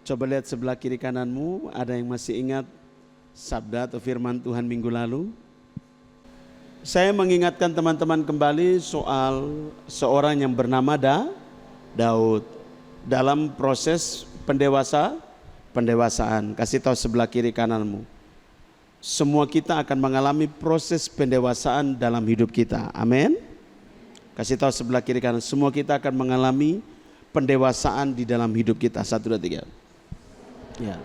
Coba lihat sebelah kiri kananmu, ada yang masih ingat sabda atau firman Tuhan minggu lalu? Saya mengingatkan teman-teman kembali soal seorang yang bernama Daud dalam proses pendewasaan. Kasih tahu sebelah kiri kananmu. Semua kita akan mengalami proses pendewasaan dalam hidup kita. Amin. Kasih tahu sebelah kiri kanan, semua kita akan mengalami pendewasaan di dalam hidup kita. 1, 2, 3. Ya.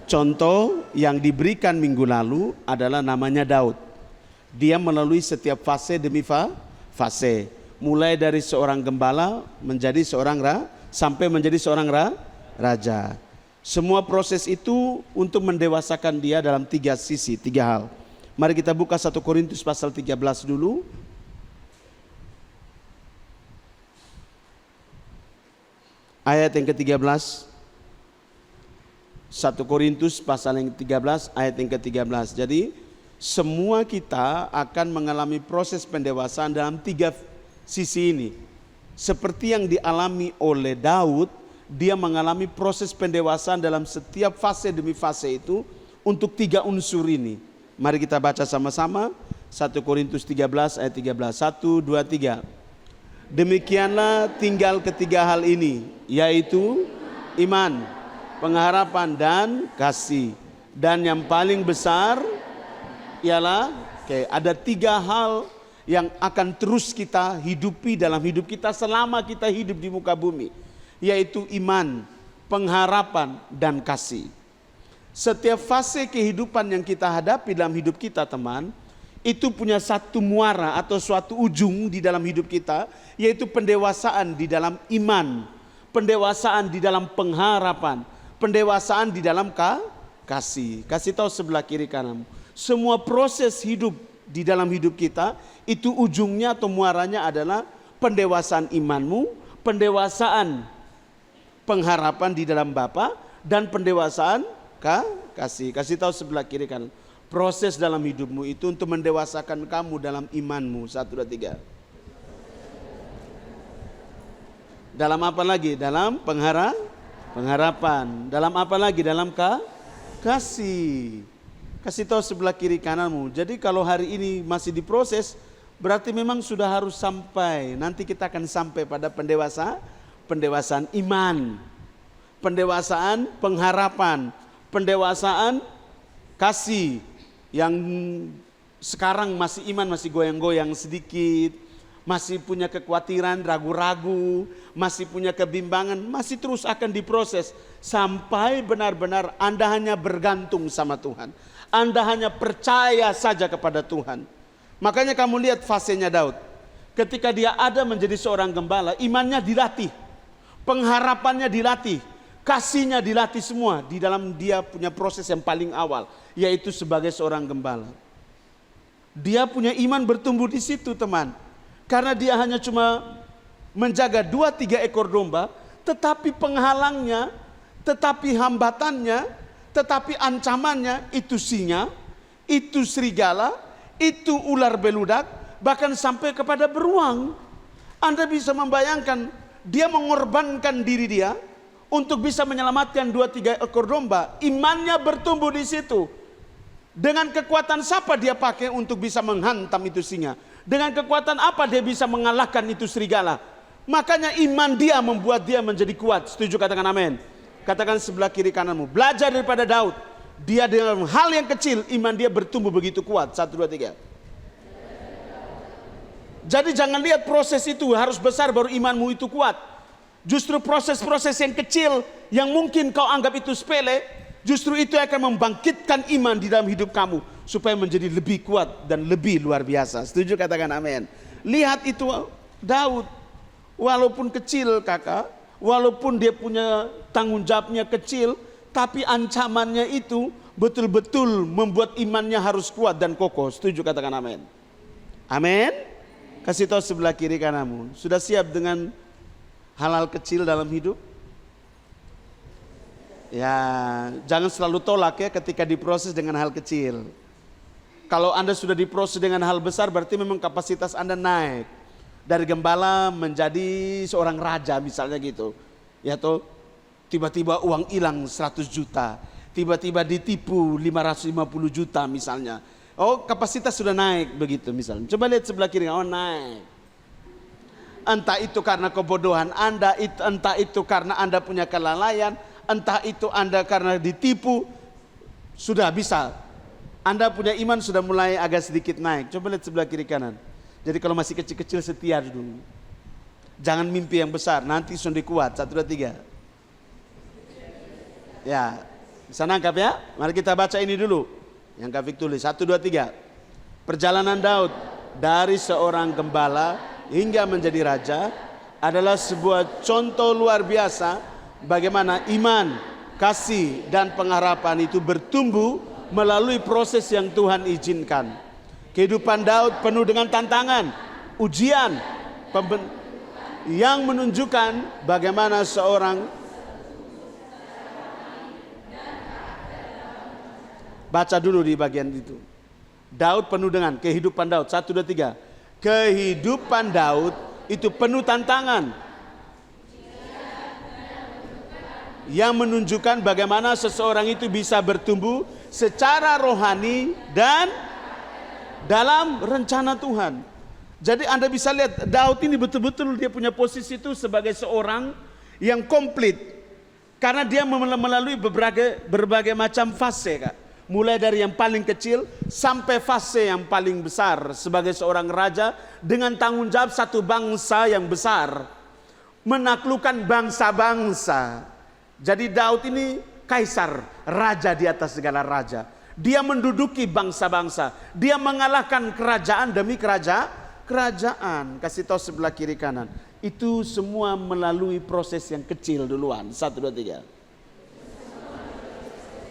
Contoh yang diberikan minggu lalu adalah namanya Daud. Dia melalui setiap fase demi fase. Mulai dari seorang gembala menjadi sampai menjadi seorang raja. Semua proses itu untuk mendewasakan dia dalam 3 sisi, 3 hal. Mari kita buka 1 Korintus pasal 13 dulu. Ayat yang ke-13. 1 Korintus pasal yang ke-13 ayat yang ke-13. Jadi semua kita akan mengalami proses pendewasaan dalam 3 sisi ini. Seperti yang dialami oleh Daud, dia mengalami proses pendewasaan dalam setiap fase demi fase itu untuk 3 unsur ini. Mari kita baca sama-sama 1 Korintus 13 ayat 13. 1, 2, 3. Demikianlah tinggal ketiga hal ini, yaitu iman, pengharapan dan kasih. Dan yang paling besar ialah ada 3 hal yang akan terus kita hidupi dalam hidup kita selama kita hidup di muka bumi, yaitu iman, pengharapan dan kasih. Setiap fase kehidupan yang kita hadapi dalam hidup kita, teman, itu punya satu muara atau suatu ujung di dalam hidup kita, yaitu pendewasaan di dalam iman, pendewasaan di dalam pengharapan, pendewasaan di dalam kasih. Kasih tahu sebelah kiri kanan. Semua proses hidup di dalam hidup kita itu ujungnya atau muaranya adalah pendewasaan imanmu, pendewasaan pengharapan di dalam Bapa, dan pendewasaan kasih. Kasih tahu sebelah kiri kanan. Proses dalam hidupmu itu untuk mendewasakan kamu dalam imanmu. 1, 2, 3. Dalam apa lagi? Dalam pengharapan. Dalam apa lagi? Dalam kasih. Kasih tahu sebelah kiri kananmu. Jadi kalau hari ini masih diproses, berarti memang sudah harus sampai. Nanti kita akan sampai pada pendewasaan iman, pendewasaan pengharapan, pendewasaan kasih. Yang sekarang masih iman, masih goyang-goyang sedikit, masih punya kekhawatiran, ragu-ragu, masih punya kebimbangan, masih terus akan diproses sampai benar-benar Anda hanya bergantung sama Tuhan. Anda hanya percaya saja kepada Tuhan. Makanya kamu lihat fasenya Daud. Ketika dia ada menjadi seorang gembala, imannya dilatih, pengharapannya dilatih, kasihnya dilatih semua di dalam dia punya proses yang paling awal, yaitu sebagai seorang gembala. Dia punya iman bertumbuh di situ, teman. Karena dia hanya cuma menjaga 2-3 ekor domba, tetapi penghalangnya, tetapi hambatannya, tetapi ancamannya itu singa, itu serigala, itu ular beludak, bahkan sampai kepada beruang. Anda bisa membayangkan dia mengorbankan diri dia untuk bisa menyelamatkan 2-3 ekor domba. Imannya bertumbuh di situ. Dengan kekuatan siapa dia pakai untuk bisa menghantam itu singa? Dengan kekuatan apa dia bisa mengalahkan itu serigala? Makanya iman dia membuat dia menjadi kuat. Setuju, katakan amin. Katakan sebelah kiri kananmu, belajar daripada Daud. Dia dengan hal yang kecil, iman dia bertumbuh begitu kuat. 1, 2, 3. Jadi jangan lihat proses itu harus besar baru imanmu itu kuat. Justru proses-proses yang kecil yang mungkin kau anggap itu sepele, justru itu akan membangkitkan iman di dalam hidup kamu supaya menjadi lebih kuat dan lebih luar biasa. Setuju, katakan amin. Lihat itu Daud, walaupun kecil kakak, walaupun dia punya tanggung jawabnya kecil, tapi ancamannya itu betul-betul membuat imannya harus kuat dan kokoh. Setuju, katakan amin. Amin. Kasih tahu sebelah kiri kananmu, sudah siap dengan hal-hal kecil dalam hidup? Ya, jangan selalu tolak ya ketika diproses dengan hal kecil. Kalau Anda sudah diproses dengan hal besar, berarti memang kapasitas Anda naik. Dari gembala menjadi seorang raja misalnya gitu. Ya toh, tiba-tiba uang hilang 100 juta, tiba-tiba ditipu 550 juta misalnya. Oh, kapasitas sudah naik begitu misalnya. Coba lihat sebelah kiri, oh naik. Entah itu karena kebodohan Anda, entah itu karena Anda punya kelalaian, entah itu Anda karena ditipu, sudah bisa. Anda punya iman sudah mulai agak sedikit naik. Coba lihat sebelah kiri kanan. Jadi kalau masih kecil-kecil setia dulu. Jangan mimpi yang besar, nanti sudah kuat. 1, 2, 3. Ya, bisa nangkap ya? Mari kita baca ini dulu. Yang Kafik tulis, 1, 2, 3. Perjalanan Daud dari seorang gembala hingga menjadi raja adalah sebuah contoh luar biasa bagaimana iman, kasih, dan pengharapan itu bertumbuh melalui proses yang Tuhan izinkan. Kehidupan Daud penuh dengan tantangan, ujian, yang menunjukkan bagaimana seorang, baca dulu di bagian itu. Daud penuh dengan kehidupan Daud. 1, 2, 3. Kehidupan Daud itu penuh tantangan yang menunjukkan bagaimana seseorang itu bisa bertumbuh secara rohani dan dalam rencana Tuhan. Jadi Anda bisa lihat Daud ini betul-betul dia punya posisi itu sebagai seorang yang komplit. Karena dia melalui berbagai macam fase, Kak. Mulai dari yang paling kecil sampai fase yang paling besar sebagai seorang raja dengan tanggung jawab satu bangsa yang besar, menaklukkan bangsa-bangsa. Jadi Daud ini kaisar, raja di atas segala raja. Dia menduduki bangsa-bangsa, dia mengalahkan kerajaan demi kerajaan. Kasih tahu sebelah kiri kanan, itu semua melalui proses yang kecil duluan. 1, 2, 3.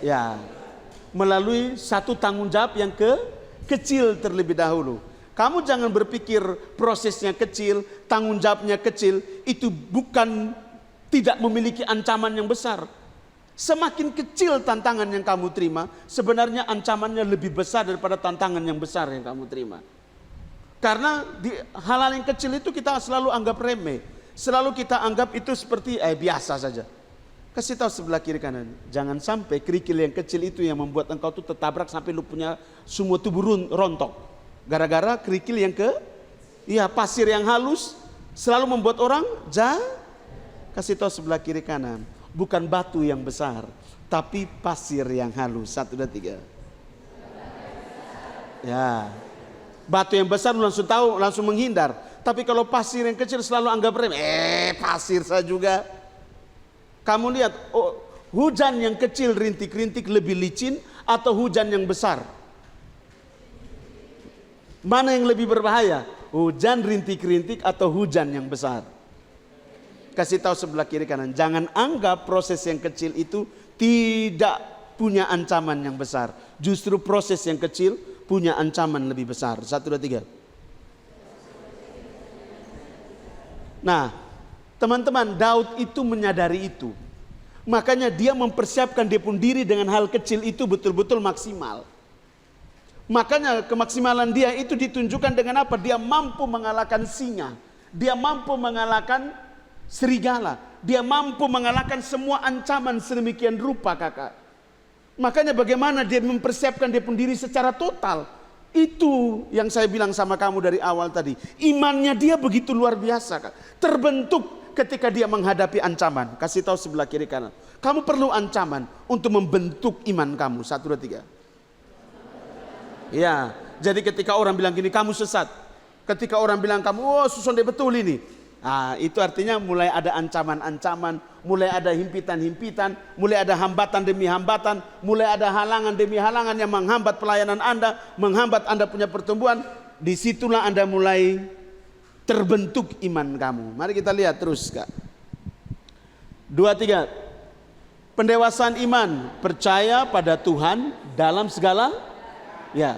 Ya, melalui satu tanggung jawab yang kecil terlebih dahulu. Kamu jangan berpikir prosesnya kecil, tanggung jawabnya kecil, itu bukan tidak memiliki ancaman yang besar. Semakin kecil tantangan yang kamu terima, sebenarnya ancamannya lebih besar daripada tantangan yang besar yang kamu terima. Karena di hal-hal yang kecil itu kita selalu anggap remeh, selalu kita anggap itu seperti biasa saja. Kasih tahu sebelah kiri kanan, jangan sampai kerikil yang kecil itu yang membuat engkau tuh tertabrak sampai lu punya semua tubuh rontok. Gara-gara kerikil yang pasir yang halus selalu membuat orang kasih tahu sebelah kiri kanan, bukan batu yang besar, tapi pasir yang halus. 1, 2, 3. Ya. Batu yang besar lu langsung tahu, langsung menghindar. Tapi kalau pasir yang kecil selalu anggap remeh. Pasir saya juga. Kamu lihat, hujan yang kecil rintik-rintik lebih licin atau hujan yang besar? Mana yang lebih berbahaya? Hujan rintik-rintik atau hujan yang besar? Kasih tahu sebelah kiri kanan, jangan anggap proses yang kecil itu tidak punya ancaman yang besar. Justru proses yang kecil punya ancaman lebih besar. 1, 2, 3. Nah, teman-teman, Daud itu menyadari itu. Makanya dia mempersiapkan dia pun diri dengan hal kecil itu betul-betul maksimal. Makanya kemaksimalan dia itu ditunjukkan dengan apa? Dia mampu mengalahkan singa. Dia mampu mengalahkan serigala. Dia mampu mengalahkan semua ancaman sedemikian rupa, kakak. Makanya bagaimana dia mempersiapkan dia pun diri secara total. Itu yang saya bilang sama kamu dari awal tadi. Imannya dia begitu luar biasa, Kak. Terbentuk ketika dia menghadapi ancaman. Kasih tahu sebelah kiri kanan. Kamu perlu ancaman untuk membentuk iman kamu. 1, 2, 3. Ya, jadi ketika orang bilang gini, kamu sesat. Ketika orang bilang kamu, susah deh betul ini. Nah, itu artinya mulai ada ancaman-ancaman, mulai ada himpitan-himpitan, mulai ada hambatan demi hambatan, mulai ada halangan demi halangan yang menghambat pelayanan Anda, menghambat Anda punya pertumbuhan. Disitulah Anda mulai terbentuk iman kamu. Mari kita lihat terus, Kak. 2, 3. Pendewasaan iman, percaya pada Tuhan dalam segala. Ya.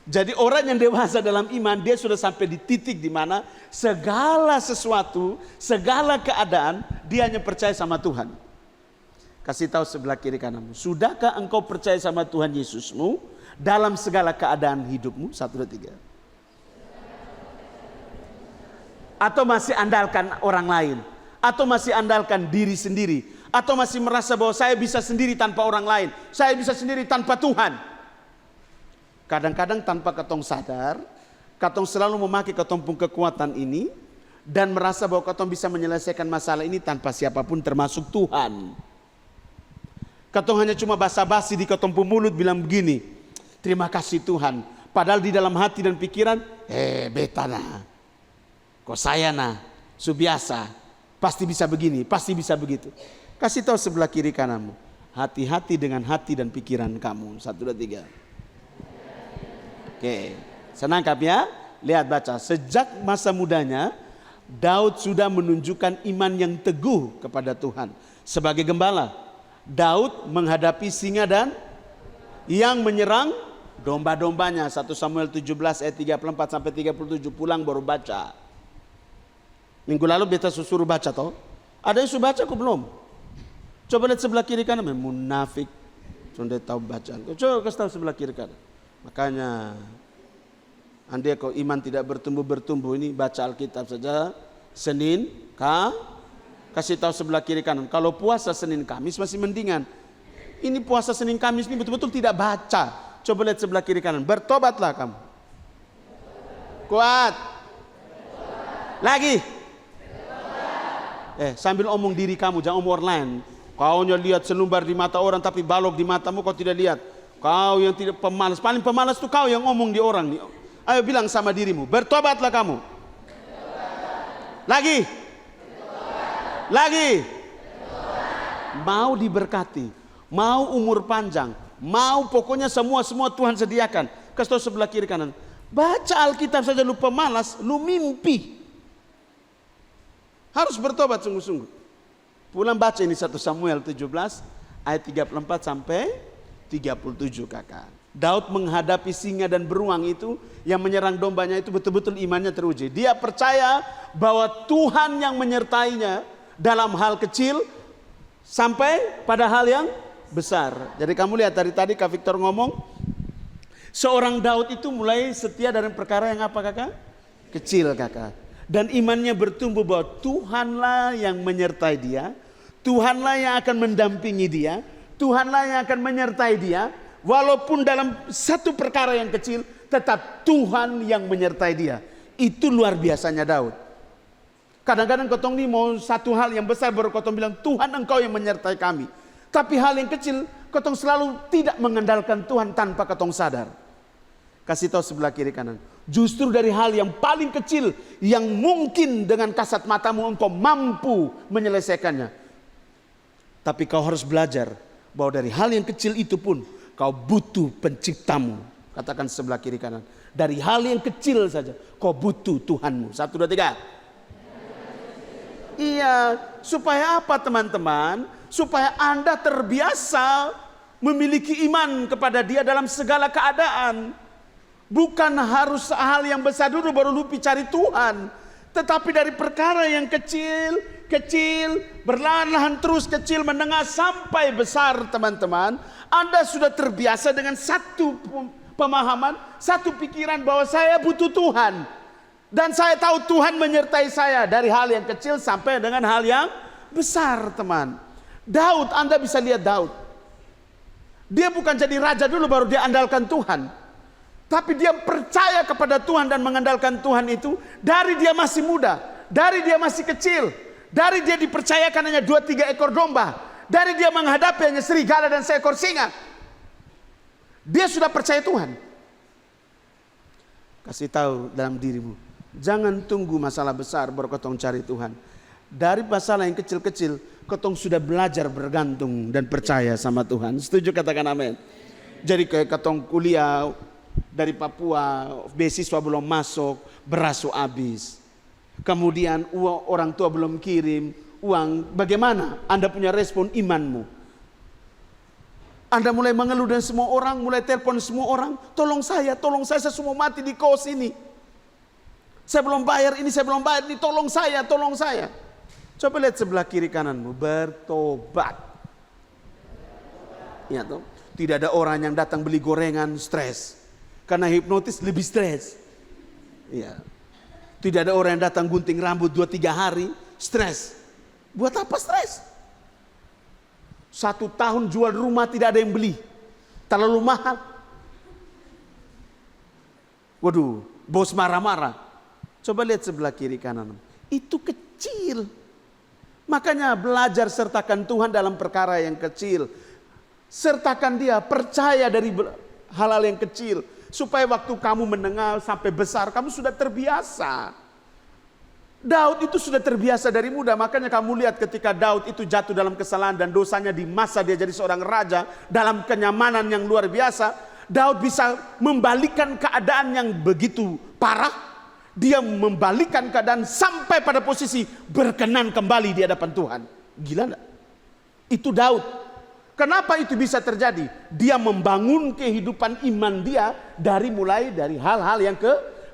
Jadi orang yang dewasa dalam iman, dia sudah sampai di titik di mana segala sesuatu, segala keadaan, dia hanya percaya sama Tuhan. Kasih tahu sebelah kiri kananmu, sudahkah engkau percaya sama Tuhan Yesusmu dalam segala keadaan hidupmu? 1, 2, 3. Atau masih andalkan orang lain? Atau masih andalkan diri sendiri? Atau masih merasa bahwa saya bisa sendiri tanpa orang lain, saya bisa sendiri tanpa Tuhan. Kadang-kadang tanpa ketong sadar, ketong selalu memakai ketong pun kekuatan ini dan merasa bahwa ketong bisa menyelesaikan masalah ini tanpa siapapun termasuk Tuhan. Ketong hanya cuma basa-basi di ketong pun mulut bilang begini, terima kasih Tuhan. Padahal di dalam hati dan pikiran, betana, kok saya subiasa, pasti bisa begini, pasti bisa begitu. Kasih tahu sebelah kiri kananmu, hati-hati dengan hati dan pikiran kamu. 1, 2, 3. Oke, senangkap ya? Lihat baca, sejak masa mudanya Daud sudah menunjukkan iman yang teguh kepada Tuhan. Sebagai gembala, Daud menghadapi singa dan yang menyerang domba-dombanya. 1 Samuel 17 ayat 34 sampai 37. Pulang baru baca. Minggu lalu beta suruh baca toh. Ada yang sudah baca kok belum? Coba lihat sebelah kiri kanan, munafik. Sudah tahu bacaan. Coba kasih tahu sebelah kiri kanan. Makanya andai kau iman tidak bertumbuh ini baca Alkitab saja. Senin, kasih tahu sebelah kiri kanan. Kalau puasa Senin Kamis masih mendingan. Ini puasa Senin Kamis ini betul-betul tidak baca. Coba lihat sebelah kiri kanan. Bertobatlah kamu. Kuat. Lagi. Sambil omong diri kamu, jangan omong orang lain. Kau hanya lihat selumbar di mata orang tapi balok di matamu kau tidak lihat. Kau yang tidak pemalas, paling pemalas itu kau yang ngomong di orang. Ayo bilang sama dirimu, bertobatlah kamu. Lagi. Lagi. Mau diberkati, mau umur panjang, mau pokoknya semua Tuhan sediakan. Kasih tahu sebelah kiri kanan. Baca Alkitab saja lu pemalas, lu mimpi. Harus bertobat sungguh-sungguh. Pulang baca ini 1 Samuel 17 ayat 34 sampai 37 kakak. Daud menghadapi singa dan beruang itu yang menyerang dombanya itu betul-betul imannya teruji. Dia percaya bahwa Tuhan yang menyertainya dalam hal kecil sampai pada hal yang besar. Jadi kamu lihat dari tadi Kak Victor ngomong, seorang Daud itu mulai setia dari perkara yang apa kakak? Kecil kakak. Dan imannya bertumbuh bahwa Tuhanlah yang menyertai dia, Tuhanlah yang akan mendampingi dia, Tuhanlah yang akan menyertai dia. Walaupun dalam satu perkara yang kecil, tetap Tuhan yang menyertai dia. Itu luar biasanya Daud. Kadang-kadang kotong ini mau satu hal yang besar baru kotong bilang Tuhan engkau yang menyertai kami. Tapi hal yang kecil kotong selalu tidak mengandalkan Tuhan tanpa kotong sadar. Kasih tahu sebelah kiri kanan. Justru dari hal yang paling kecil yang mungkin dengan kasat matamu engkau mampu menyelesaikannya. Tapi kau harus belajar bahwa dari hal yang kecil itu pun kau butuh penciptamu. Katakan sebelah kiri kanan. Dari hal yang kecil saja kau butuh Tuhanmu. 1, 2, 3. Iya, supaya apa teman-teman? Supaya Anda terbiasa memiliki iman kepada Dia dalam segala keadaan. Bukan harus hal yang besar dulu baru lu cari Tuhan. Tetapi dari perkara yang kecil, berlahan-lahan terus kecil, menengah sampai besar teman-teman. Anda sudah terbiasa dengan satu pemahaman, satu pikiran bahwa saya butuh Tuhan. Dan saya tahu Tuhan menyertai saya dari hal yang kecil sampai dengan hal yang besar teman. Daud, Anda bisa lihat Daud. Dia bukan jadi raja dulu baru dia andalkan Tuhan. Tapi dia percaya kepada Tuhan dan mengandalkan Tuhan itu dari dia masih muda, dari dia masih kecil, dari dia dipercayakan hanya 2-3 ekor domba, dari dia menghadapi hanya serigala dan seekor singa. Dia sudah percaya Tuhan. Kasih tahu dalam dirimu, jangan tunggu masalah besar baru ketong cari Tuhan. Dari masalah yang kecil-kecil, ketong sudah belajar bergantung dan percaya sama Tuhan. Setuju katakan amin. Jadi kayak ketong kuliah dari Papua, beasiswa belum masuk, beras habis. Kemudian uang orang tua belum kirim uang. Bagaimana Anda punya respon imanmu? Anda mulai mengeluh dan semua orang, mulai telepon semua orang, tolong saya saya semua mati di kos ini. Saya belum bayar ini, tolong saya. Coba lihat sebelah kiri kananmu, bertobat. Ya toh, tidak ada orang yang datang beli gorengan stres. Karena hipnotis lebih stres. Ya. Tidak ada orang yang datang gunting rambut 2-3 hari stres. Buat apa stres? 1 tahun jual rumah tidak ada yang beli. Terlalu mahal. Waduh, bos marah-marah. Coba lihat sebelah kiri kanan. Itu kecil. Makanya belajar sertakan Tuhan dalam perkara yang kecil. Sertakan dia, percaya dari hal-hal yang kecil. Supaya waktu kamu mendengar sampai besar, kamu sudah terbiasa. Daud itu sudah terbiasa dari muda. Makanya kamu lihat ketika Daud itu jatuh dalam kesalahan dan dosanya di masa dia jadi seorang raja, dalam kenyamanan yang luar biasa, Daud bisa membalikkan keadaan yang begitu parah. Dia membalikkan keadaan sampai pada posisi berkenan kembali di hadapan Tuhan. Gila enggak? Itu Daud. Kenapa itu bisa terjadi? Dia membangun kehidupan iman dia mulai dari hal-hal yang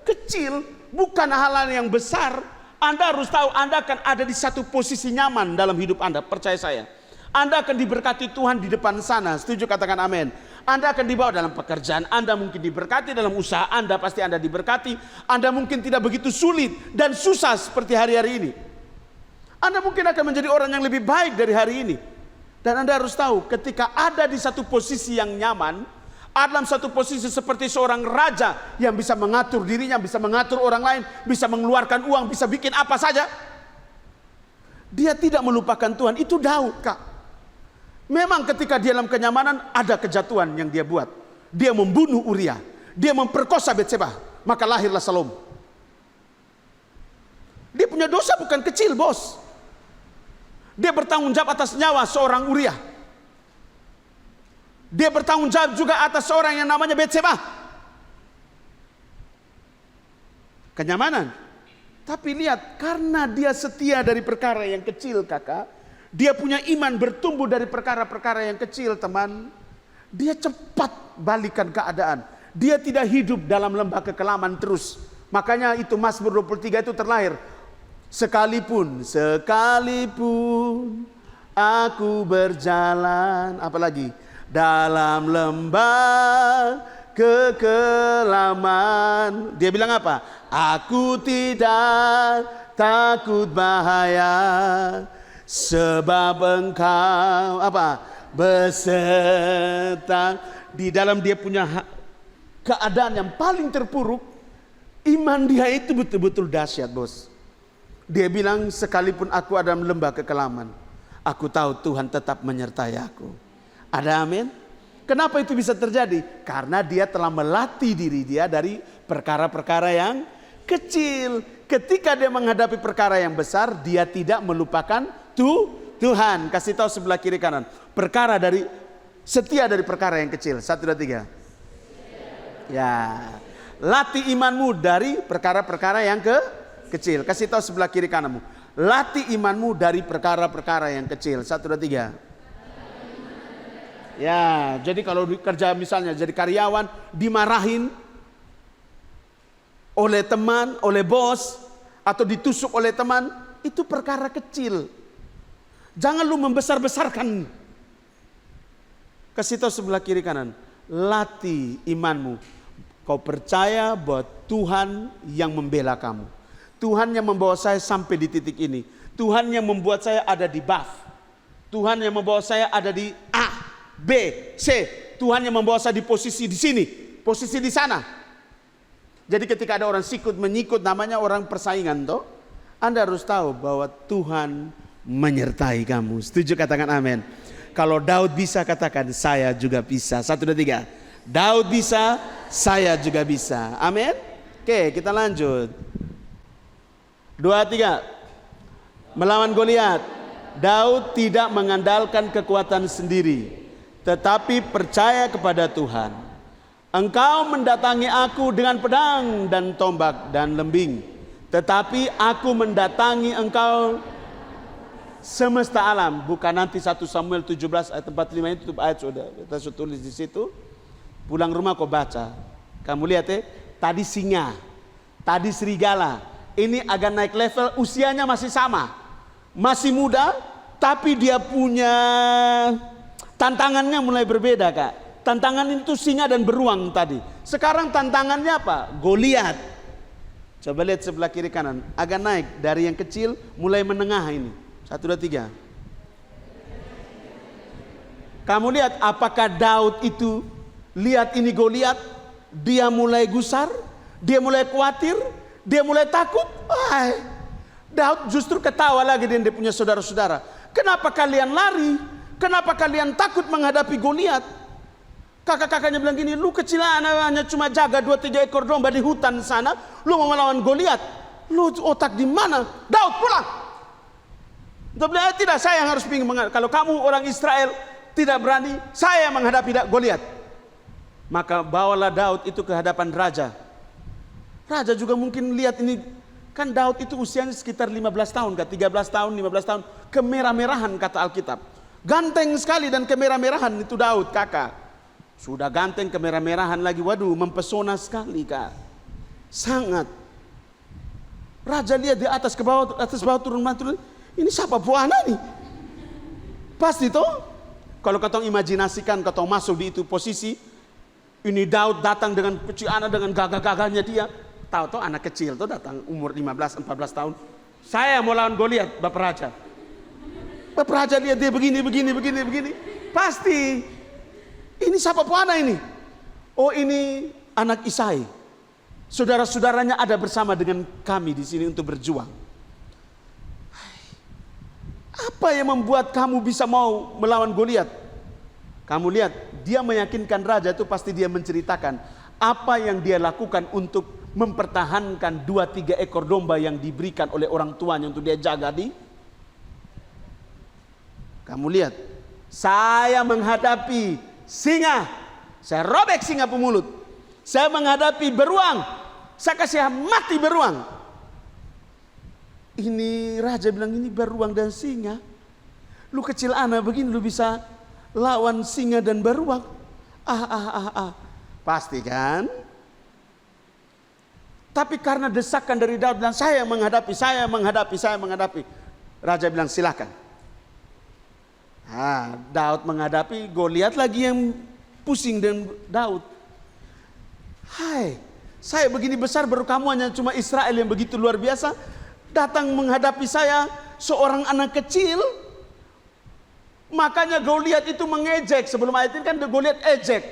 kecil, bukan hal-hal yang besar. Anda harus tahu Anda akan ada di satu posisi nyaman dalam hidup Anda, percaya saya. Anda akan diberkati Tuhan di depan sana, setuju katakan amin. Anda akan dibawa dalam pekerjaan, Anda mungkin diberkati dalam usaha Anda, pasti Anda diberkati. Anda mungkin tidak begitu sulit dan susah seperti hari-hari ini. Anda mungkin akan menjadi orang yang lebih baik dari hari ini. Dan Anda harus tahu ketika ada di satu posisi yang nyaman, dalam satu posisi seperti seorang raja yang bisa mengatur dirinya, bisa mengatur orang lain, bisa mengeluarkan uang, bisa bikin apa saja. Dia tidak melupakan Tuhan. Itu Daud, Kak. Memang ketika dia dalam kenyamanan ada kejatuhan yang dia buat. Dia membunuh Uria, dia memperkosa Betseba, maka lahirlah Salomo. Dia punya dosa bukan kecil, bos. Dia bertanggung jawab atas nyawa seorang Uria. Dia bertanggung jawab juga atas seorang yang namanya Betseba. Kenyamanan. Tapi lihat, karena dia setia dari perkara yang kecil, kakak. Dia punya iman bertumbuh dari perkara-perkara yang kecil, teman. Dia cepat balikan keadaan. Dia tidak hidup dalam lembah kekelaman terus. Makanya itu Mazmur 23 itu terlahir. Sekalipun aku berjalan, apalagi dalam lembah kekelaman. Dia bilang apa? Aku tidak takut bahaya, sebab Engkau apa? Beserta. Di dalam dia punya keadaan yang paling terpuruk, iman dia itu betul-betul dahsyat, bos. Dia bilang, sekalipun aku ada dalam lembah kekelaman, aku tahu Tuhan tetap menyertai aku. Ada amin? Kenapa itu bisa terjadi? Karena dia telah melatih diri dia dari perkara-perkara yang kecil. Ketika dia menghadapi perkara yang besar, dia tidak melupakan Tuhan. Kasih tahu sebelah kiri kanan. Setia dari perkara yang kecil. 1, 2, 3. Ya. Latih imanmu dari perkara-perkara yang kecil. Kasih tahu sebelah kiri kananmu. Latih imanmu dari perkara-perkara yang kecil. 1, 2, 3. Ya, jadi kalau kerja misalnya jadi karyawan, dimarahin oleh teman, oleh bos, atau ditusuk oleh teman, itu perkara kecil. Jangan lu membesar-besarkan. Kasih tahu sebelah kiri kanan. Latih imanmu. Kau percaya bahwa Tuhan yang membela kamu. Tuhan yang membawa saya sampai di titik ini. Tuhan yang membuat saya ada di buff. Tuhan yang membawa saya ada di A, B, C. Tuhan yang membawa saya di posisi di sini, posisi di sana. Jadi ketika ada orang sikut menyikut, namanya orang persaingan toh. Anda harus tahu bahwa Tuhan menyertai kamu. Setuju katakan amin. Kalau Daud bisa, katakan saya juga bisa. 1, 2, 3. Daud bisa, saya juga bisa. Amin. Oke, kita lanjut. 2, 3. Melawan Goliat, Daud tidak mengandalkan kekuatan sendiri, tetapi percaya kepada Tuhan. Engkau mendatangi aku dengan pedang dan tombak dan lembing, tetapi aku mendatangi engkau semesta alam. Bukan nanti 1 Samuel 17 ayat 45 itu ayat sudah kita tulis di situ. Pulang rumah kau baca. Kamu lihat tadi singa, tadi serigala. Ini agak naik level, usianya masih sama. Masih muda, tapi dia punya tantangannya mulai berbeda, Kak. Tantangan itu singa dan beruang tadi. Sekarang tantangannya apa? Goliat. Coba lihat sebelah kiri kanan. Agak naik dari yang kecil mulai menengah ini. 1, 2, 3. Kamu lihat apakah Daud itu lihat ini Goliat, dia mulai gusar, dia mulai khawatir, dia mulai takut. Daud justru ketawa lagi dengan dia punya saudara-saudara. Kenapa kalian lari? Kenapa kalian takut menghadapi Goliat? Kakak-kakaknya bilang gini, lu kecilan hanya cuma jaga 2-3 ekor domba di hutan sana, lu mau melawan Goliat. Lu otak di mana? Daud pulang. Dia bilang, tidak, saya yang harus pergi menghadapi. Kalau kamu orang Israel tidak berani, saya menghadapi Goliat. Maka bawalah Daud itu ke hadapan raja. Raja juga mungkin lihat ini, kan Daud itu usianya sekitar 15 tahun, 13 tahun, 15 tahun, kemerah-merahan kata Alkitab. Ganteng sekali dan kemerah-merahan itu Daud, kakak. Sudah ganteng, kemerah-merahan lagi, waduh, mempesona sekali, kak. Sangat. Raja lihat di atas ke bawah, atas bawah, turun mantul. Ini siapa buana nih? Pasti toh. Kalau kau imajinasikan, kau masuk di itu posisi, ini Daud datang dengan kecil anak, dengan gagah-gagahnya dia. Tahu anak kecil tuh datang umur 15-14 tahun. Saya mau lawan Goliat, Bapak Raja. Bapak Raja lihat dia begini. Pasti. Ini siapa puana ini? Oh, ini anak Isai. Saudara-saudaranya ada bersama dengan kami di sini untuk berjuang. Apa yang membuat kamu bisa mau melawan Goliat? Kamu lihat, dia meyakinkan raja itu pasti dia menceritakan apa yang dia lakukan untuk mempertahankan 2-3 ekor domba yang diberikan oleh orang tuanya untuk dia jaga di. Kamu lihat, saya menghadapi singa, saya robek singa pemulut. Saya menghadapi beruang, saya kasih mati beruang. Ini raja bilang, ini beruang dan singa. Lu kecil anak begini lu bisa lawan singa dan beruang. Pasti kan? Tapi karena desakan dari Daud bilang, saya menghadapi. Raja bilang, silakan. Daud menghadapi, Goliat lagi yang pusing dengan Daud. Saya begini besar, baru kamu hanya cuma Israel yang begitu luar biasa, datang menghadapi saya, seorang anak kecil. Makanya Goliat itu mengejek. Sebelum ayat ini kan Goliat ejek.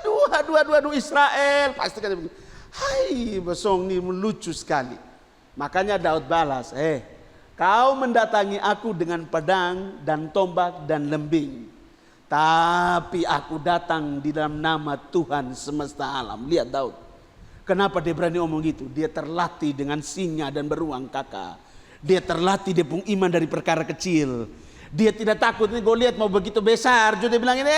Aduh Israel. Pasti kan begitu. Besong ini lucu sekali. Makanya Daud balas, kau mendatangi aku dengan pedang dan tombak dan lembing, tapi aku datang di dalam nama Tuhan semesta alam. Lihat Daud, kenapa dia berani ngomong gitu? Dia terlatih dengan singa dan beruang, kakak. Dia terlatih, dia punya iman dari perkara kecil. Dia tidak takut nih Goliat mau begitu besar. Jadi dia bilang ini,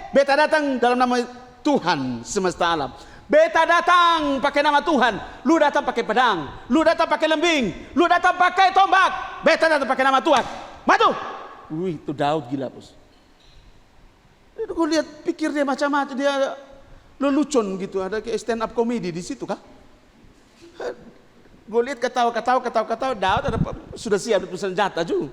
beta datang dalam nama Tuhan semesta alam. Beta datang pakai nama Tuhan. Lu datang pakai pedang, lu datang pakai lembing, lu datang pakai tombak. Beta datang pakai nama Tuhan. Maju. Itu Daud gila, bos. Gue lihat pikir dia macam-macam, dia lelucon gitu. Ada kayak stand up comedy di situ kah? Gue lihat ketawa. Daud ada sudah siap senjata juga.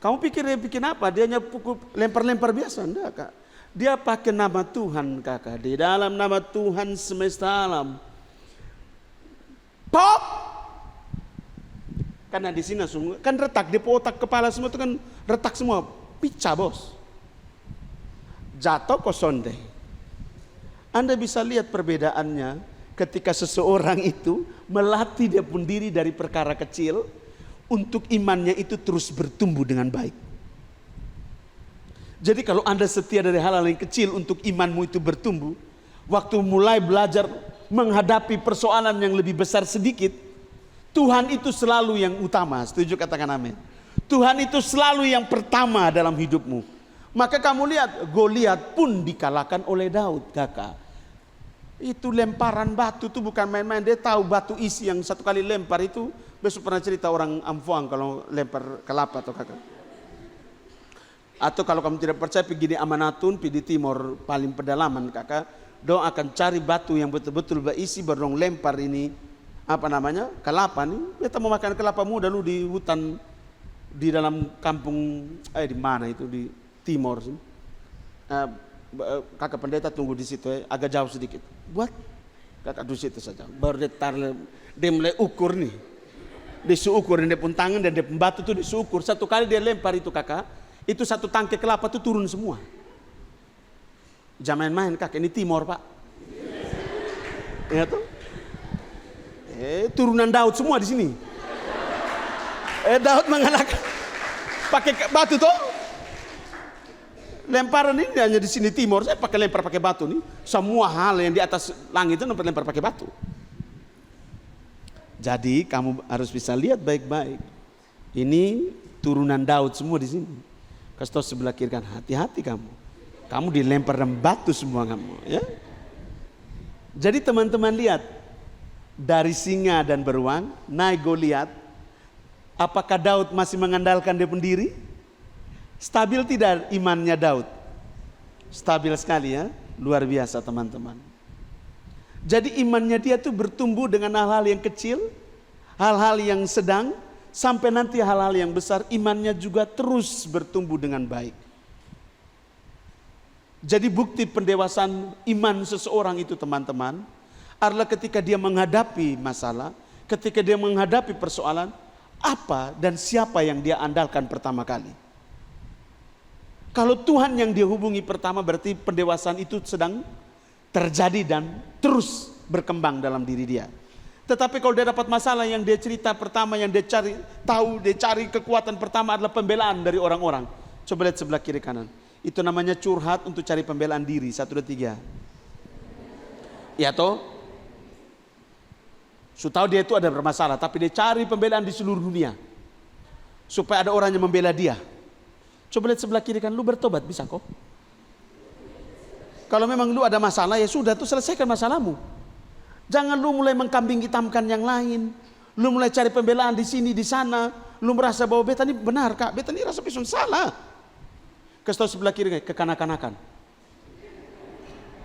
Kamu pikir dia bikin apa? Dia hanya pukul lempar-lempar biasa, enggak kak? Dia pakai nama Tuhan, kakak. Di dalam nama Tuhan semesta alam. Pop! Karena di sini semua kan retak, di otak kepala semua itu kan retak semua, pecah bos. Jatuh kosonde. Anda bisa lihat perbedaannya ketika seseorang itu melatih dia pun diri dari perkara kecil untuk imannya itu terus bertumbuh dengan baik. Jadi kalau Anda setia dari hal-hal yang kecil untuk imanmu itu bertumbuh, waktu mulai belajar menghadapi persoalan yang lebih besar sedikit, Tuhan itu selalu yang utama. Setuju, katakan amin. Tuhan itu selalu yang pertama dalam hidupmu. Maka kamu lihat Goliat pun dikalahkan oleh Daud, kakak. Itu lemparan batu itu bukan main-main. Dia tahu batu isi yang satu kali lempar itu. Besok pernah cerita orang Amfuang kalau lempar kelapa atau kakak. Atau kalau kamu tidak percaya, pergi di Amanatun, pergi di timur paling pedalaman, kakak. Dong akan cari batu yang betul-betul berisi, baru dong lempar ini kelapa nih. Kita mau makan kelapa muda lu di hutan di dalam kampung di mana itu di timur sini. Kakak pendeta tunggu di situ, agak jauh sedikit. Buat kakak di situ saja. Baru dia mulai ukur nih. Dia ukur, dia pun tangan dan dia pun batu itu disukur. Satu kali dia lempar itu, kakak. Itu satu tangkai kelapa itu turun semua. Jangan main-main kakek, ini Timor Pak. Ya tuh. Turunan Daud semua di sini. Daud mengalahkan pakai batu toh. Lemparan ini hanya di sini Timor, saya lempar pakai batu nih. Semua hal yang di atas langit itu lempar pakai batu. Jadi kamu harus bisa lihat baik-baik. Ini turunan Daud semua di sini. Kasih tahu sebelah kiri kan, hati-hati kamu. Kamu dilempar dengan batu semua kamu, ya. Jadi teman-teman lihat, dari singa dan beruang naik Goliat. Apakah Daud masih mengandalkan dia sendiri? Stabil tidak imannya Daud? Stabil sekali ya, luar biasa teman-teman. Jadi imannya dia tuh bertumbuh dengan hal-hal yang kecil, hal-hal yang sedang, sampai nanti hal-hal yang besar, imannya juga terus bertumbuh dengan baik. Jadi bukti pendewasaan iman seseorang itu teman-teman, adalah ketika dia menghadapi masalah, ketika dia menghadapi persoalan, apa dan siapa yang dia andalkan pertama kali. Kalau Tuhan yang dia hubungi pertama, berarti pendewasaan itu sedang terjadi dan terus berkembang dalam diri dia. Tetapi kalau dia dapat masalah, yang dia cerita pertama, yang dia cari tahu, dia cari kekuatan pertama adalah pembelaan dari orang-orang. Coba lihat sebelah kiri kanan. Itu namanya curhat untuk cari pembelaan diri. 1, 2, 3. Ya toh? So tahu dia itu ada bermasalah, tapi dia cari pembelaan di seluruh dunia supaya ada orang yang membela dia. Coba lihat sebelah kiri kan, lu bertobat bisa kok. Kalau memang lu ada masalah, ya sudah tuh selesaikan masalahmu. Jangan lu mulai mengkambing hitamkan yang lain. Lu mulai cari pembelaan di sini, di sana. Lu merasa bahwa beta ini benar kak, beta ini rasa pisun salah. Kasih tahu sebelah kiri, kekanak-kanakan.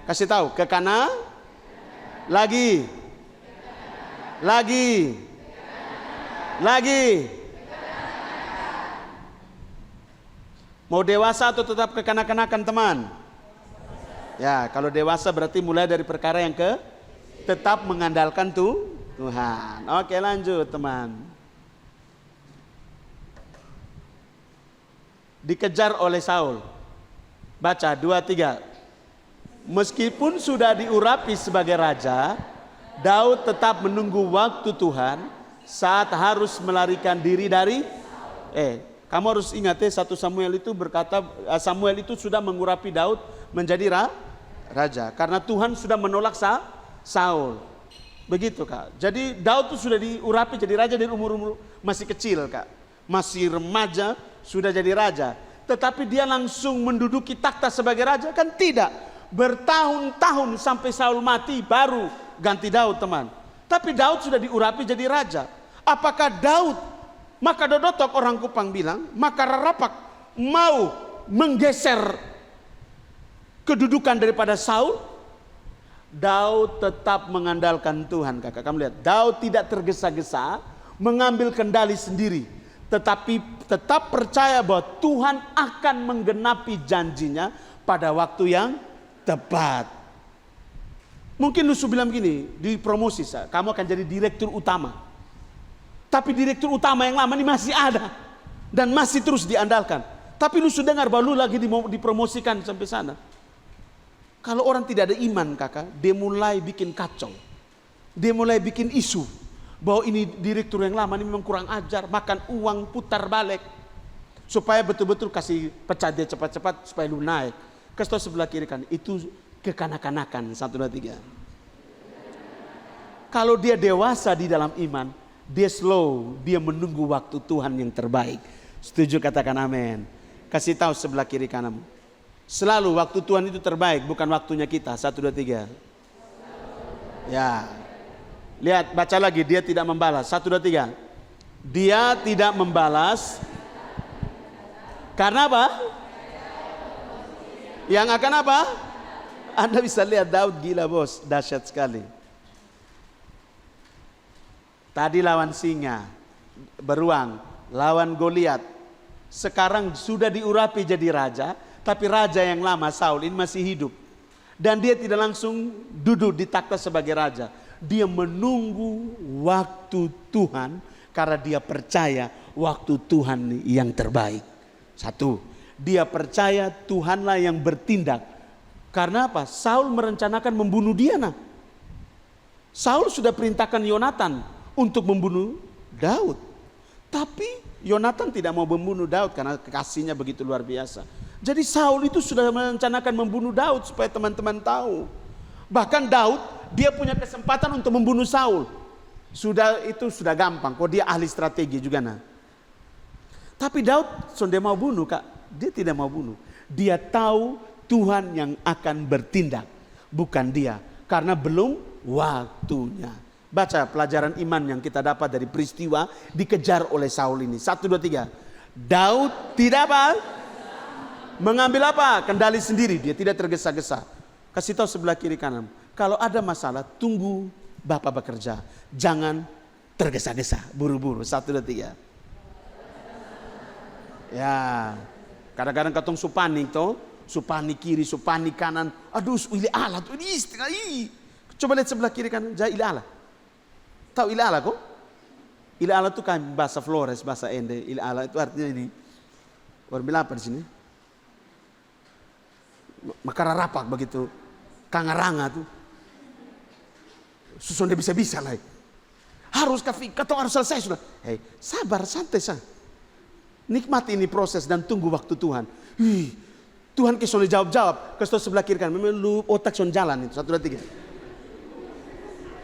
Kasih tahu, lagi. Mau dewasa atau tetap kekanak-kanakan teman? Ya, kalau dewasa berarti mulai dari perkara yang tetap mengandalkan Tuhan. Oke, lanjut teman. Dikejar oleh Saul. Baca 2, 3. Meskipun sudah diurapi sebagai raja, Daud tetap menunggu waktu Tuhan saat harus melarikan diri dari kamu harus ingat ya, 1 Samuel itu berkata, Samuel itu sudah mengurapi Daud menjadi raja karena Tuhan sudah menolak Saul. Begitu kak. Jadi Daud itu sudah diurapi jadi raja dari umur masih kecil kak, masih remaja sudah jadi raja. Tetapi dia langsung menduduki takhta sebagai raja kan tidak. Bertahun-tahun sampai Saul mati baru ganti Daud teman. Tapi Daud sudah diurapi jadi raja. Apakah Daud, maka dodotok orang Kupang bilang, maka Rarapak mau menggeser kedudukan daripada Saul? Daud tetap mengandalkan Tuhan kakak. Kamu lihat, Daud tidak tergesa-gesa mengambil kendali sendiri, tetapi tetap percaya bahwa Tuhan akan menggenapi janjinya pada waktu yang tepat. Mungkin Nusu bilang gini, di promosi kamu akan jadi direktur utama. Tapi direktur utama yang lama ini masih ada dan masih terus diandalkan. Tapi lu sudah dengar bahwa lu lagi dipromosikan sampai sana. Kalau orang tidak ada iman kakak, dia mulai bikin kacau. Dia mulai bikin isu bahwa ini direktur yang lama ini memang kurang ajar, makan uang putar balik. Supaya betul-betul kasih pecah dia cepat-cepat supaya lu naik. Kasih tahu sebelah kiri kan, itu kekanak-kanakan. 1, 2, 3. Kalau dia dewasa di dalam iman, dia slow, dia menunggu waktu Tuhan yang terbaik. Setuju katakan amin. Kasih tahu sebelah kiri kananmu, selalu waktu Tuhan itu terbaik, bukan waktunya kita. 1, 2, 3. Ya. Lihat, baca lagi, dia tidak membalas. 1, 2, 3. Dia tidak membalas. Karena apa? Yang akan apa? Anda bisa lihat Daud gila bos, dahsyat sekali. Tadi lawan singa, beruang, lawan Goliat. Sekarang sudah diurapi jadi raja, tapi raja yang lama Saul ini masih hidup. Dan dia tidak langsung duduk di takhta sebagai raja. Dia menunggu waktu Tuhan karena dia percaya waktu Tuhan yang terbaik. 1. Dia percaya Tuhanlah yang bertindak. Karena apa? Saul merencanakan membunuh dia. Saul sudah perintahkan Yonatan untuk membunuh Daud. Tapi Yonatan tidak mau membunuh Daud karena kasihnya begitu luar biasa. Jadi Saul itu sudah merencanakan membunuh Daud supaya teman-teman tahu. Bahkan Daud, dia punya kesempatan untuk membunuh Saul. Itu sudah gampang, kok dia ahli strategi juga Tapi Daud sudah mau bunuh, Kak. Dia tidak mau bunuh. Dia tahu Tuhan yang akan bertindak, bukan dia. Karena belum waktunya. Baca pelajaran iman yang kita dapat dari peristiwa dikejar oleh Saul ini. 1, 2, 3. Daud tidak apa? Mengambil apa? Kendali sendiri. Dia tidak tergesa-gesa. Kasih tahu sebelah kiri kanan. Kalau ada masalah, tunggu Bapak bekerja. Jangan tergesa-gesa, buru-buru. 1, 2, 3. Ya, kadang-kadang katong supanik toh. Supani kiri, supani kanan. Aduh, ili Allah tuh ini istilah. Coba lihat sebelah kiri kanan. Jadi ili Allah. Tahu ili Allah kok? Ili Allah itu kan bahasa Flores, bahasa Ende. Ili Allah itu artinya ini. Orang bilang apa di sini? Makara rapak begitu. Kangaranga tuh. Susun dia bisa-bisa lah. Harus katong harus selesai sudah. Hei, sabar, santai sah. Nikmati ini proses dan tunggu waktu Tuhan. Tuhan kisah jawab-jawab. Kasih sebelah kiri kan. Memang lu otak son jalan itu. 1, 2, 3.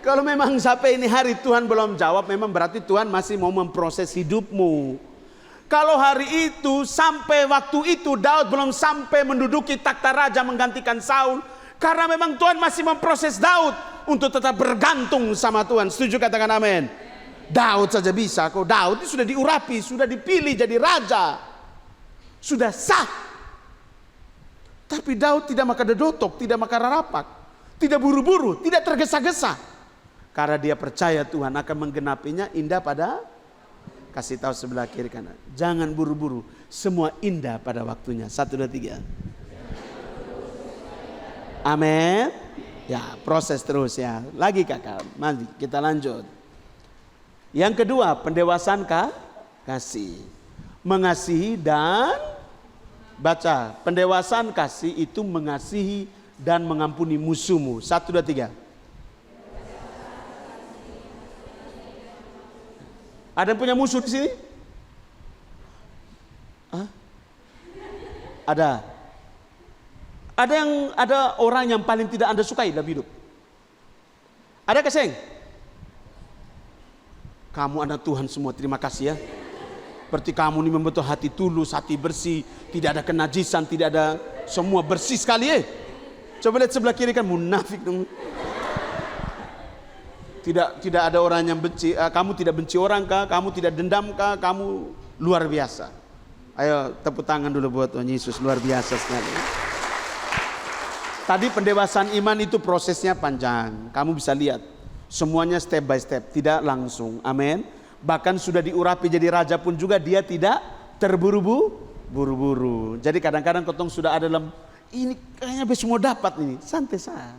Kalau memang sampai ini hari Tuhan belum jawab, memang berarti Tuhan masih mau memproses hidupmu. Kalau hari itu sampai waktu itu Daud belum sampai menduduki takhta raja menggantikan Saul. Karena memang Tuhan masih memproses Daud untuk tetap bergantung sama Tuhan. Setuju katakan amin. Daud saja bisa kok. Daud itu sudah diurapi, sudah dipilih jadi raja. Sudah sah. Tapi Daud tidak makan dedotok, tidak makan rarapak. Tidak buru-buru, tidak tergesa-gesa. Karena dia percaya Tuhan akan menggenapinya indah pada. Kasih tahu sebelah kiri kanan. Jangan buru-buru. Semua indah pada waktunya. 1, 2, 3. Amin. Ya, proses terus ya. Lagi kakak, mari kita lanjut. Yang kedua, pendewasaan kasih. Mengasihi dan baca. Pendewasaan kasih itu mengasihi dan mengampuni musuhmu. 1, 2, 3. Ada yang punya musuh di sini? Hah? Ada. Ada orang yang paling tidak Anda sukai dalam hidup. Ada keseng? Kamu anak Tuhan semua, terima kasih ya. Berarti kamu ini membentuk hati tulus, hati bersih, tidak ada kenajisan, tidak ada, semua bersih sekali ya. Coba lihat sebelah kiri kan, munafik dong. Tidak ada orang yang benci, kamu tidak benci orang kah, kamu tidak dendam kah, kamu luar biasa. Ayo tepuk tangan dulu buat Tuhan Yesus, luar biasa sekali. Tadi pendewasaan iman itu prosesnya panjang. Kamu bisa lihat semuanya step by step, tidak langsung. Amin. Bahkan sudah diurapi jadi raja pun juga dia tidak terburu-buru. Jadi kadang-kadang ketong sudah ada dalam ini kayaknya semua dapat ini, santai saja.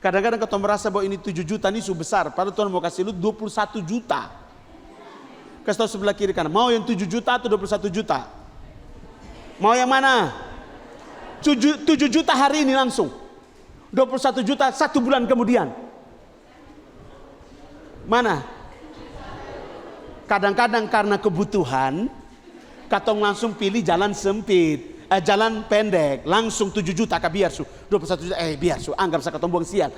Kadang-kadang ketong merasa bahwa ini 7 juta ini sudah besar, padahal Tuhan mau kasih lu 21 juta. Kasih tahu sebelah kiri kanan, mau yang 7 juta atau 21 juta? Mau yang mana? 7 juta hari ini langsung. 21 juta 1 bulan kemudian. Mana? Kadang-kadang karena kebutuhan, katong langsung pilih jalan sempit, jalan pendek, langsung 7 juta kah biar su, 21 juta, biar su, anggap saya katong buang sial.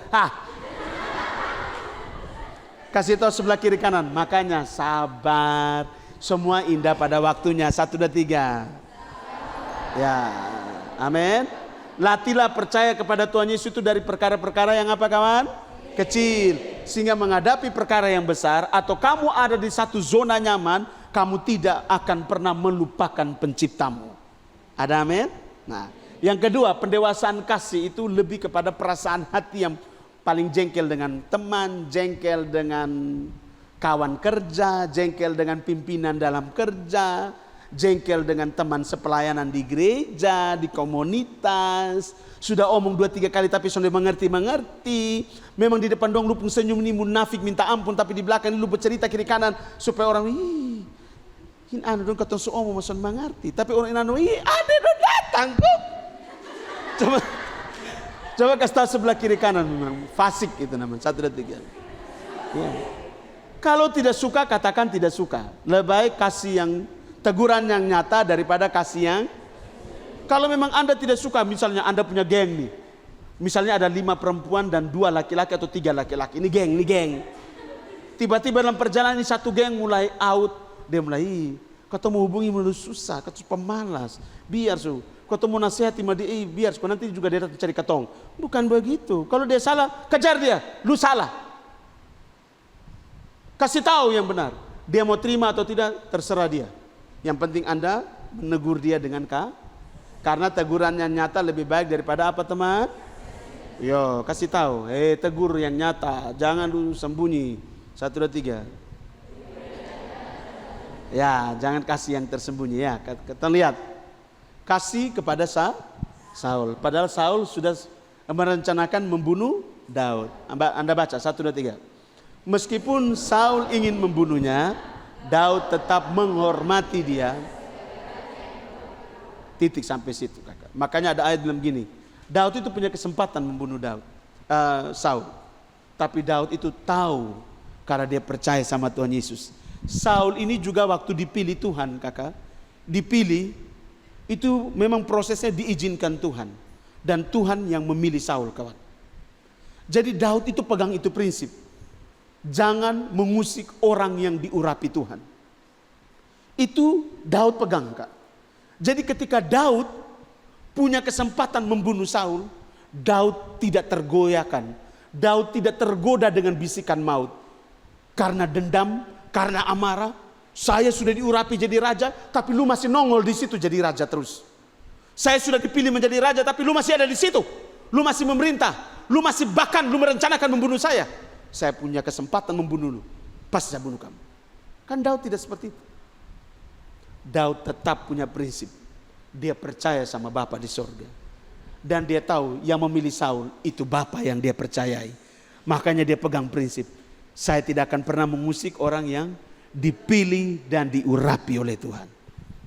Kasih tahu sebelah kiri kanan, makanya sabar, semua indah pada waktunya. 1, 2, 3. Ya, amin. Latihlah percaya kepada Tuhan Yesus itu dari perkara-perkara yang apa kawan? Kecil, sehingga menghadapi perkara yang besar atau kamu ada di satu zona nyaman, kamu tidak akan pernah melupakan penciptamu. Ada amin? Nah, yang kedua, pendewasaan kasih itu lebih kepada perasaan hati yang paling jengkel dengan teman, jengkel dengan kawan kerja, jengkel dengan pimpinan dalam kerja, jengkel dengan teman sepelayanan di gereja, di komunitas. Sudah omong 2-3 kali tapi sudah mengerti. Memang di depan dong lu pun senyum ini munafik minta ampun, tapi di belakang lu bercerita kiri kanan supaya orang Hin anu dong katong suomo mason mengerti. Tapi orang anu ada dong datang kok. Coba kasih tahu sebelah kiri kanan memang fasik itu namanya. 1, 2, 3. Ya. Kalau tidak suka katakan tidak suka. Lebih baik kasih yang teguran yang nyata daripada kasih yang. Kalau memang Anda tidak suka, misalnya Anda punya geng nih. Misalnya ada 5 perempuan dan 2 laki-laki atau 3 laki-laki. Ini geng. Tiba-tiba dalam perjalanan ini satu geng mulai out. Dia mulai, ketemu hubungi mulai susah, ketemu pemalas. Biar su, ketemu nasihati sama dia, biar su, nanti juga dia datang cari ketong. Bukan begitu. Kalau dia salah, kejar dia. Lu salah. Kasih tahu yang benar. Dia mau terima atau tidak, terserah dia. Yang penting Anda menegur dia dengan karena teguran yang nyata lebih baik daripada apa teman? Yo, kasih tahu. Tegur yang nyata, jangan lu sembunyi. 1, 2, 3. Ya, jangan kasih yang tersembunyi ya. Kita lihat. Kasih kepada Saul. Padahal Saul sudah merencanakan membunuh Daud. Anda baca 1, 2, 3. Meskipun Saul ingin membunuhnya, Daud tetap menghormati dia. Titik sampai situ kakak. Makanya ada ayat dalam gini. Daud itu punya kesempatan membunuh Saul. Tapi Daud itu tahu karena dia percaya sama Tuhan Yesus. Saul ini juga waktu dipilih Tuhan kakak. Dipilih itu memang prosesnya diizinkan Tuhan. Dan Tuhan yang memilih Saul kawan. Jadi Daud itu pegang itu prinsip. Jangan mengusik orang yang diurapi Tuhan. Itu Daud pegang kak. Jadi ketika Daud punya kesempatan membunuh Saul, Daud tidak tergoyahkan. Daud tidak tergoda dengan bisikan maut. Karena dendam, karena amarah. Saya sudah diurapi jadi raja, tapi lu masih nongol di situ jadi raja terus. Saya sudah dipilih menjadi raja, tapi lu masih ada di situ. Lu masih memerintah. Lu masih bahkan lu merencanakan membunuh saya. Saya punya kesempatan membunuh lu. Pasti saya bunuh kamu. Kan Daud tidak seperti itu. Daud tetap punya prinsip. Dia percaya sama Bapa di sorga. Dan dia tahu yang memilih Saul itu Bapa yang dia percayai. Makanya dia pegang prinsip. Saya tidak akan pernah mengusik orang yang dipilih dan diurapi oleh Tuhan.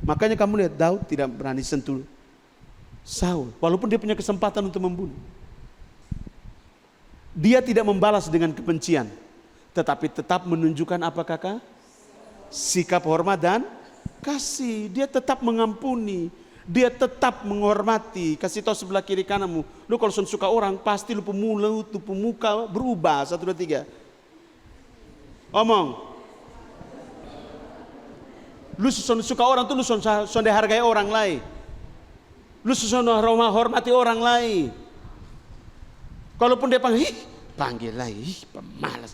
Makanya kamu lihat Daud tidak berani sentuh Saul. Walaupun dia punya kesempatan untuk membunuh. Dia tidak membalas dengan kebencian. Tetapi tetap menunjukkan apa kakak? Sikap hormat dan kasih. Dia tetap mengampuni. Dia tetap menghormati. Kasih tahu sebelah kiri kananmu. Lu kalau suka orang pasti lu pemuka berubah. 1, 2, 3. Omong. Lu suka orang tuh lu sonde hargai orang lain. Lu sonde hormati orang lain. Kalaupun dia panggil lagi, pemalas.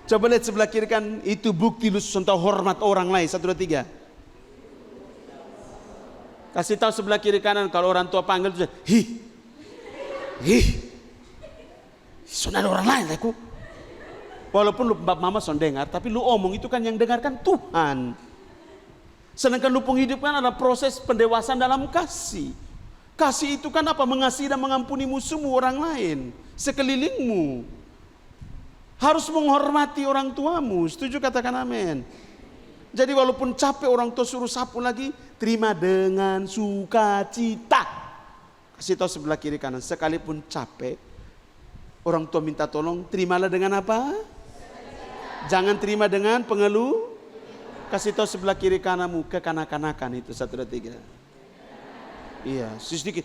Coba lihat sebelah kiri kan, itu bukti lu sonde hormat orang lain. 1, 2, 3. Kasih tahu sebelah kiri kanan kalau orang tua panggil tuh, sonde orang lain aku. Walaupun lu mama son dengar, tapi lu omong itu kan yang dengarkan Tuhan. Sedangkan lu penghidupkan adalah proses pendewasaan dalam kasih. Kasih itu kan apa? Mengasihi dan mengampuni musuhmu orang lain, sekelilingmu. Harus menghormati orang tuamu. Setuju katakan amin. Jadi walaupun capek orang tua suruh sapu lagi, terima dengan sukacita. Kasih tahu sebelah kiri kanan, sekalipun capek, orang tua minta tolong, terimalah dengan apa? Jangan terima dengan pengeluh. Kasih tahu sebelah kiri kananmu, kekanak-kanakan itu 1, 2, 3. Iya, sedikit.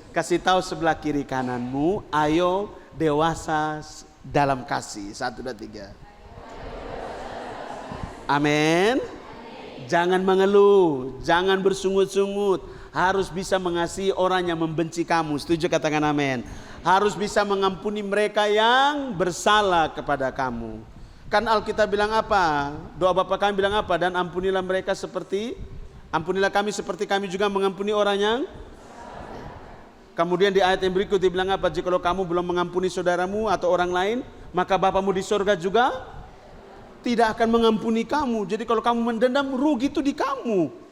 Kasih tahu sebelah kiri kananmu, ayo dewasa dalam kasih. 1, 2, 3. Amin. Jangan mengeluh, jangan bersungut-sungut. Harus bisa mengasihi orang yang membenci kamu. Setuju katakan amin. Harus bisa mengampuni mereka yang bersalah kepada kamu. Kan Alkitab bilang apa? Doa Bapa kami bilang apa? Dan ampunilah kami seperti kami juga mengampuni orang yang. Kemudian di ayat yang berikut dibilang apa? Jikalau kamu belum mengampuni saudaramu atau orang lain, maka Bapamu di sorga juga tidak akan mengampuni kamu. Jadi kalau kamu mendendam, rugi itu di kamu.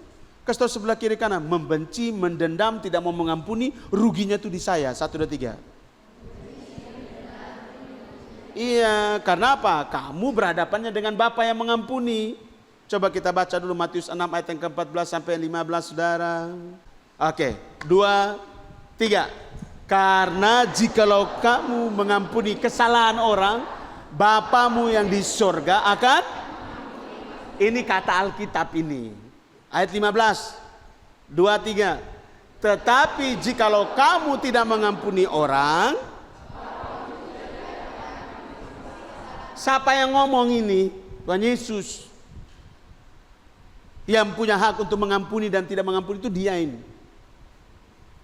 Kasih tahu sebelah kiri kanan, membenci, mendendam, tidak mau mengampuni, ruginya itu di saya. 1, 2, 3. Iya, karena apa? Kamu berhadapannya dengan Bapa yang mengampuni. Coba kita baca dulu Matius 6 ayat yang ke-14 sampai 15, saudara. Oke, 2, 3. Karena jikalau kamu mengampuni kesalahan orang, Bapamu yang di surga akan, ini kata Alkitab ini. Ayat 15, 2, 3. Tetapi jikalau kamu tidak mengampuni orang, siapa yang ngomong ini? Tuhan Yesus. Yang punya hak untuk mengampuni dan tidak mengampuni itu Dia ini.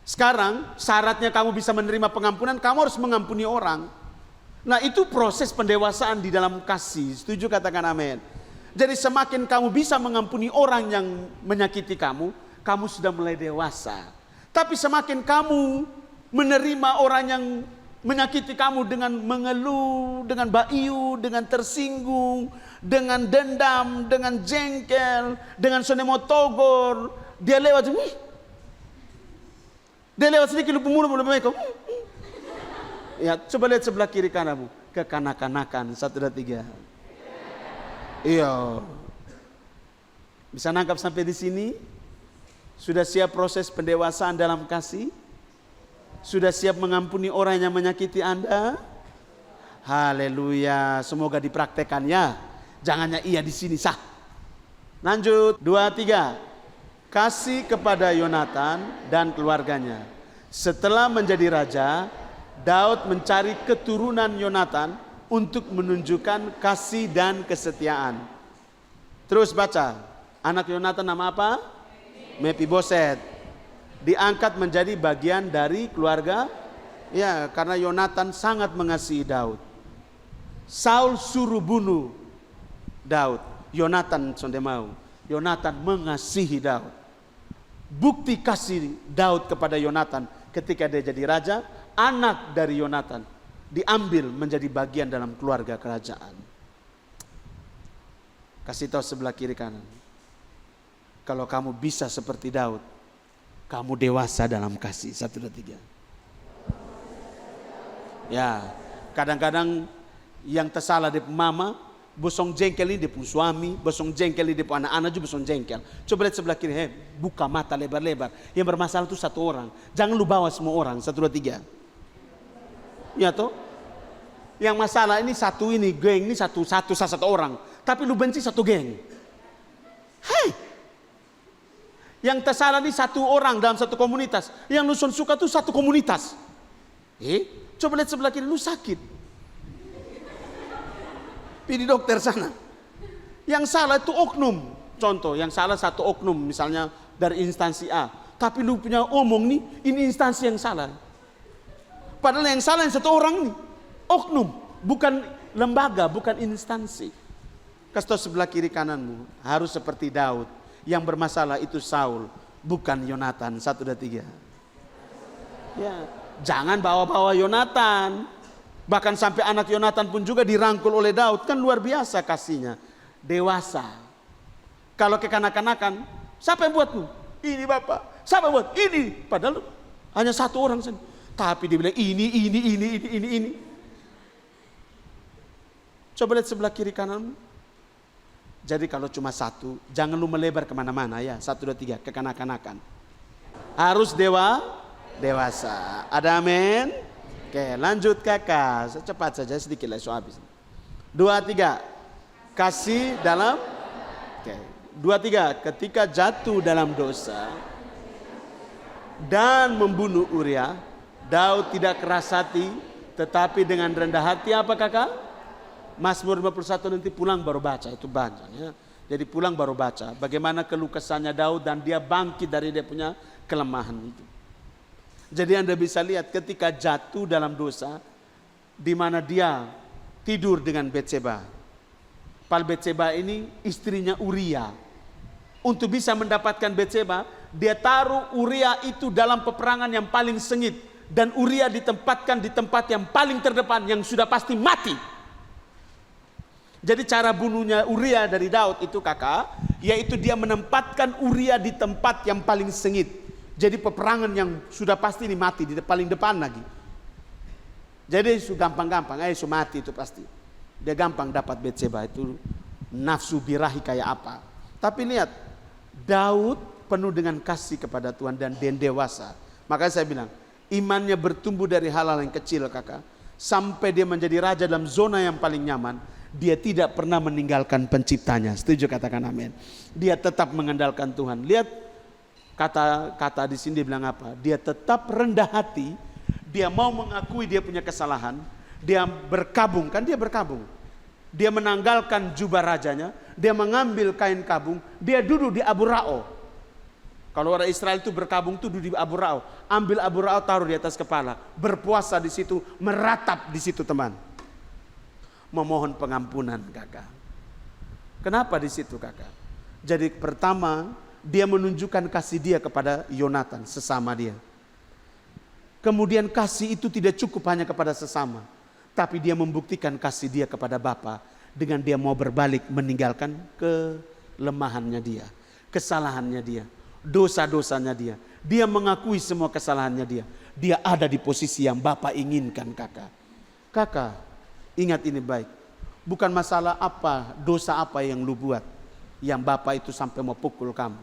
Sekarang syaratnya kamu bisa menerima pengampunan, kamu harus mengampuni orang. Nah, itu proses pendewasaan di dalam kasih. Setuju, katakan amin. Jadi semakin kamu bisa mengampuni orang yang menyakiti kamu, kamu sudah mulai dewasa. Tapi semakin kamu menerima orang yang menyakiti kamu dengan mengeluh, dengan baiu, dengan tersinggung, dengan dendam, dengan jengkel, dengan sonemotogor, dia lewat sedikit lu pemuluh mereka. Ya, coba lihat sebelah kiri kananmu, kekanak-kanakan. 1, 2, 3. Iya. Bisa nangkap sampai di sini? Sudah siap proses pendewasaan dalam kasih? Sudah siap mengampuni orang yang menyakiti Anda? Haleluya, semoga dipraktekkan ya. Jangannya iya di sini sah. Lanjut, 2, 3. Kasih kepada Yonatan dan keluarganya. Setelah menjadi raja, Daud mencari keturunan Yonatan untuk menunjukkan kasih dan kesetiaan. Terus baca, anak Yonatan nama apa? Mephiboset. Diangkat menjadi bagian dari keluarga, ya, karena Yonatan sangat mengasihi Daud. Saul suruh bunuh Daud, Yonatan sonde mau. Yonatan mengasihi Daud. Bukti kasih Daud kepada Yonatan ketika dia jadi raja, anak dari Yonatan diambil menjadi bagian dalam keluarga kerajaan. Kasih tahu sebelah kiri kanan, kalau kamu bisa seperti Daud, kamu dewasa dalam kasih. 1, 2, 3. Ya, kadang-kadang yang tersalah di mama, bosong jengkel ini dia pun suami, bosong jengkel ini dia pun anak-anak juga bosong jengkel. Coba lihat sebelah kiri, buka mata lebar-lebar. Yang bermasalah itu satu orang. Jangan lu bawa semua orang. 1, 2, 3. Ya toh? Yang masalah ini satu, ini geng ini satu orang. Tapi lu benci satu geng. Yang tersalah ini satu orang dalam satu komunitas. Yang lu suka tuh satu komunitas. Coba lihat sebelah kiri, lu sakit. Pergi dokter sana. Yang salah itu oknum. Contoh, yang salah satu oknum misalnya dari instansi A. Tapi lu punya omong nih, ini instansi yang salah. Padahal yang salah yang satu orang nih. Oknum, bukan lembaga, bukan instansi. Kasih tahu sebelah kiri kananmu, harus seperti Daud. Yang bermasalah itu Saul, bukan Yonatan. 1, 2, 3. Ya, jangan bawa-bawa Yonatan. Bahkan sampai anak Yonatan pun juga dirangkul oleh Daud. Kan luar biasa kasihnya. Dewasa. Kalau kekanak-kanakan, siapa yang buat lu? Ini Bapak. Siapa yang buat? Ini. Padahal hanya satu orang saja. Tapi dia bilang ini. Coba lihat sebelah kiri kananmu. Jadi kalau cuma satu, jangan lu melebar kemana-mana ya. 1, 2, 3, kekanak-kanakan. Harus dewasa. Ada amin? Oke, lanjut kakak. Cepat saja, sedikit lagi so habis. 2, 3. Kasih dalam. Oke. 2, 3. Ketika jatuh dalam dosa dan membunuh Uria, Daud tidak keras hati, tetapi dengan rendah hati apa kakak? Mazmur 51 nanti pulang baru baca, itu banyak ya. Jadi pulang baru baca bagaimana keluh kesahnya Daud dan dia bangkit dari dia punya kelemahan itu. Jadi Anda bisa lihat ketika jatuh dalam dosa, di mana dia tidur dengan Betseba. Betseba ini istrinya Uria. Untuk bisa mendapatkan Betseba, dia taruh Uria itu dalam peperangan yang paling sengit. Dan Uria ditempatkan di tempat yang paling terdepan yang sudah pasti mati. Jadi cara bunuhnya Uria dari Daud itu kakak, yaitu dia menempatkan Uria di tempat yang paling sengit. Jadi peperangan yang sudah pasti ini mati di paling depan lagi. Jadi su gampang-gampang, su mati itu pasti. Dia gampang dapat Betseba itu nafsu birahi kayak apa. Tapi lihat, Daud penuh dengan kasih kepada Tuhan dan dia dewasa. Makanya saya bilang, imannya bertumbuh dari hal-hal yang kecil kakak. Sampai dia menjadi raja dalam zona yang paling nyaman. Dia tidak pernah meninggalkan penciptanya. Setuju, katakan amin. Dia tetap mengandalkan Tuhan. Lihat kata di sini dia bilang apa? Dia tetap rendah hati. Dia mau mengakui dia punya kesalahan. Dia berkabung, kan dia berkabung. Dia menanggalkan jubah rajanya. Dia mengambil kain kabung. Dia duduk di Abu Ra'o. Kalau orang Israel itu berkabung itu duduk di Abu Ra'o. Ambil Abu Ra'o taruh di atas kepala. Berpuasa di situ, meratap di situ teman. Memohon pengampunan kakak. Kenapa di situ kakak? Jadi pertama dia menunjukkan kasih dia kepada Yonatan sesama dia. Kemudian kasih itu tidak cukup hanya kepada sesama, tapi dia membuktikan kasih dia kepada Bapa dengan dia mau berbalik meninggalkan kelemahannya dia, kesalahannya dia, dosa-dosanya dia. Dia mengakui semua kesalahannya dia. Dia ada di posisi yang Bapa inginkan kakak. Kakak, ingat ini baik. Bukan masalah apa, dosa apa yang lu buat, yang Bapa itu sampai mau pukul kamu.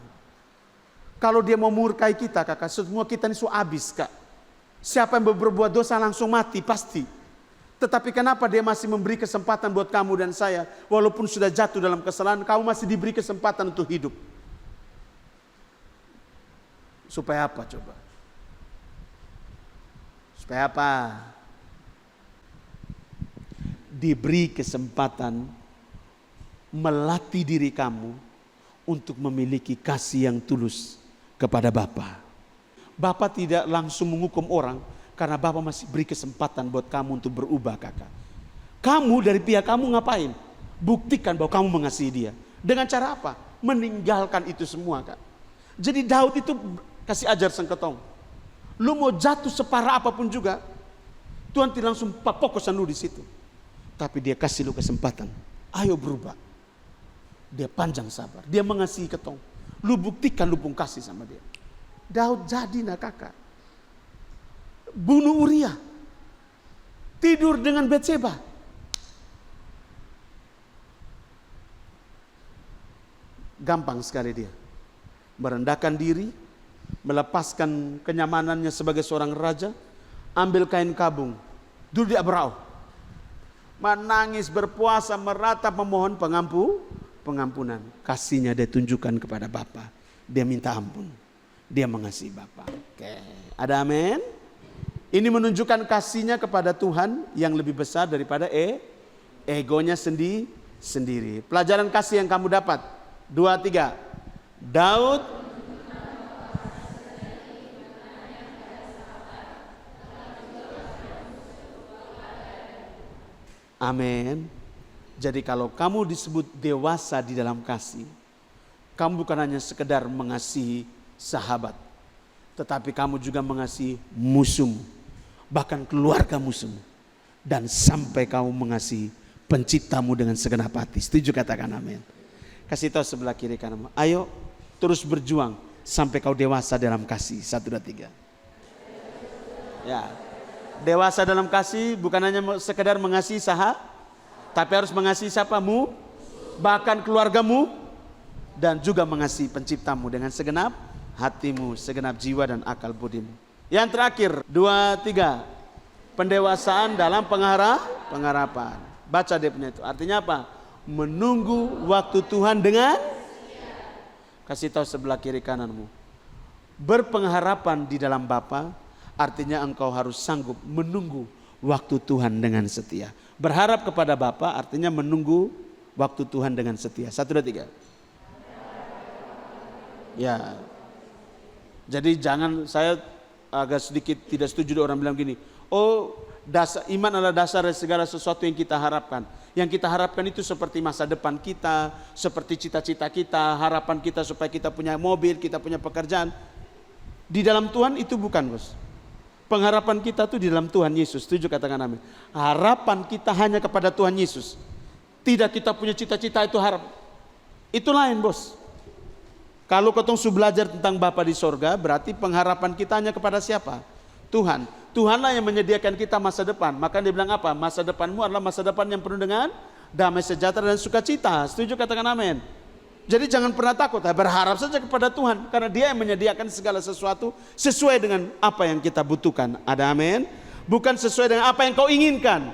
Kalau dia mau murkai kita kakak, semua kita ini sudah habis kak. Siapa yang berbuat dosa langsung mati pasti. Tetapi kenapa dia masih memberi kesempatan buat kamu dan saya, walaupun sudah jatuh dalam kesalahan, kamu masih diberi kesempatan untuk hidup. Supaya apa coba? Supaya apa? Diberi kesempatan melatih diri kamu untuk memiliki kasih yang tulus kepada Bapa. Bapa tidak langsung menghukum orang karena Bapa masih beri kesempatan buat kamu untuk berubah kakak. Kamu dari pihak kamu ngapain? Buktikan bahwa kamu mengasihi dia. Dengan cara apa? Meninggalkan itu semua kak. Jadi Daud itu kasih ajar sengketong. Lu mau jatuh separah apapun juga, Tuhan tidak langsung fokusan lu di situ. Tapi dia kasih lu kesempatan. Ayo berubah. Dia panjang sabar. Dia mengasihi ketong. Lu buktikan lu pun kasih sama dia. Daud jadi nak kakak. Bunuh Uria. Tidur dengan Betseba. Gampang sekali dia. Merendahkan diri. Melepaskan kenyamanannya sebagai seorang raja. Ambil kain kabung. Duduk di Abu Ra'o. Menangis, berpuasa, meratap, memohon pengampunan. Kasihnya dia tunjukkan kepada Bapa. Dia minta ampun. Dia mengasihi Bapa. Oke. Ada amin? Ini menunjukkan kasihnya kepada Tuhan yang lebih besar daripada egonya sendiri. Pelajaran kasih yang kamu dapat. 2, 3. Daud amin. Jadi kalau kamu disebut dewasa di dalam kasih, kamu bukan hanya sekedar mengasihi sahabat, tetapi kamu juga mengasihi musuhmu, bahkan keluarga musuhmu, dan sampai kamu mengasihi penciptamu dengan segenap hati. Setuju, katakan amin. Kasih tahu sebelah kiri kananmu, ayo terus berjuang sampai kau dewasa dalam kasih. 1, 2, 3. Ya, dewasa dalam kasih bukan hanya sekedar mengasihi sahabat, tapi harus mengasihi siapamu, bahkan keluargamu, dan juga mengasihi penciptamu dengan segenap hatimu, segenap jiwa dan akal budimu. Yang terakhir, 2, 3. Pendewasaan dalam pengharapan. Baca dia punya itu. Artinya apa? Menunggu waktu Tuhan dengan kasih tahu sebelah kiri kananmu. Berpengharapan di dalam Bapa artinya engkau harus sanggup menunggu waktu Tuhan dengan setia. Berharap kepada Bapa artinya menunggu waktu Tuhan dengan setia. 1, 2, 3. Ya. Jadi jangan, saya agak sedikit tidak setuju orang bilang gini, oh iman adalah dasar dari segala sesuatu yang kita harapkan. Yang kita harapkan itu seperti masa depan kita, seperti cita-cita kita, harapan kita supaya kita punya mobil, kita punya pekerjaan. Di dalam Tuhan itu bukan, bos. Pengharapan kita tuh di dalam Tuhan Yesus. Setuju, katakan amin. Harapan kita hanya kepada Tuhan Yesus. Tidak kita punya cita-cita itu harap. Itu lain, bos. Kalau ketong su belajar tentang Bapa di sorga, berarti pengharapan kita hanya kepada siapa? Tuhan. Tuhanlah yang menyediakan kita masa depan. Maka dia bilang apa? Masa depanmu adalah masa depan yang penuh dengan damai sejahtera dan sukacita. Setuju? Katakan amin. Jadi jangan pernah takut, berharap saja kepada Tuhan. Karena Dia yang menyediakan segala sesuatu sesuai dengan apa yang kita butuhkan. Ada amin? Bukan sesuai dengan apa yang kau inginkan.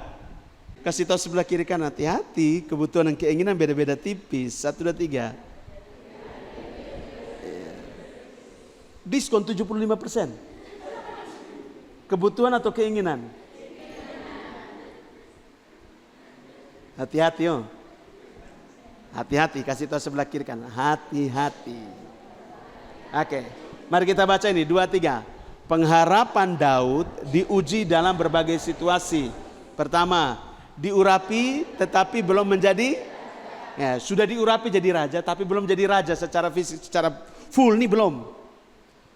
Kasih tahu sebelah kiri kanan, hati-hati, kebutuhan dan keinginan beda-beda tipis. 1, 2, 3. Diskon 75%. Kebutuhan atau keinginan? Hati-hati, oh. Hati-hati, kasih tahu sebelah kiri kanan. Hati-hati. Oke, mari kita baca ini 2, 3. Pengharapan Daud diuji dalam berbagai situasi. Pertama, diurapi tetapi belum menjadi, ya, sudah diurapi jadi raja tapi belum jadi raja secara fisik, secara full nih belum.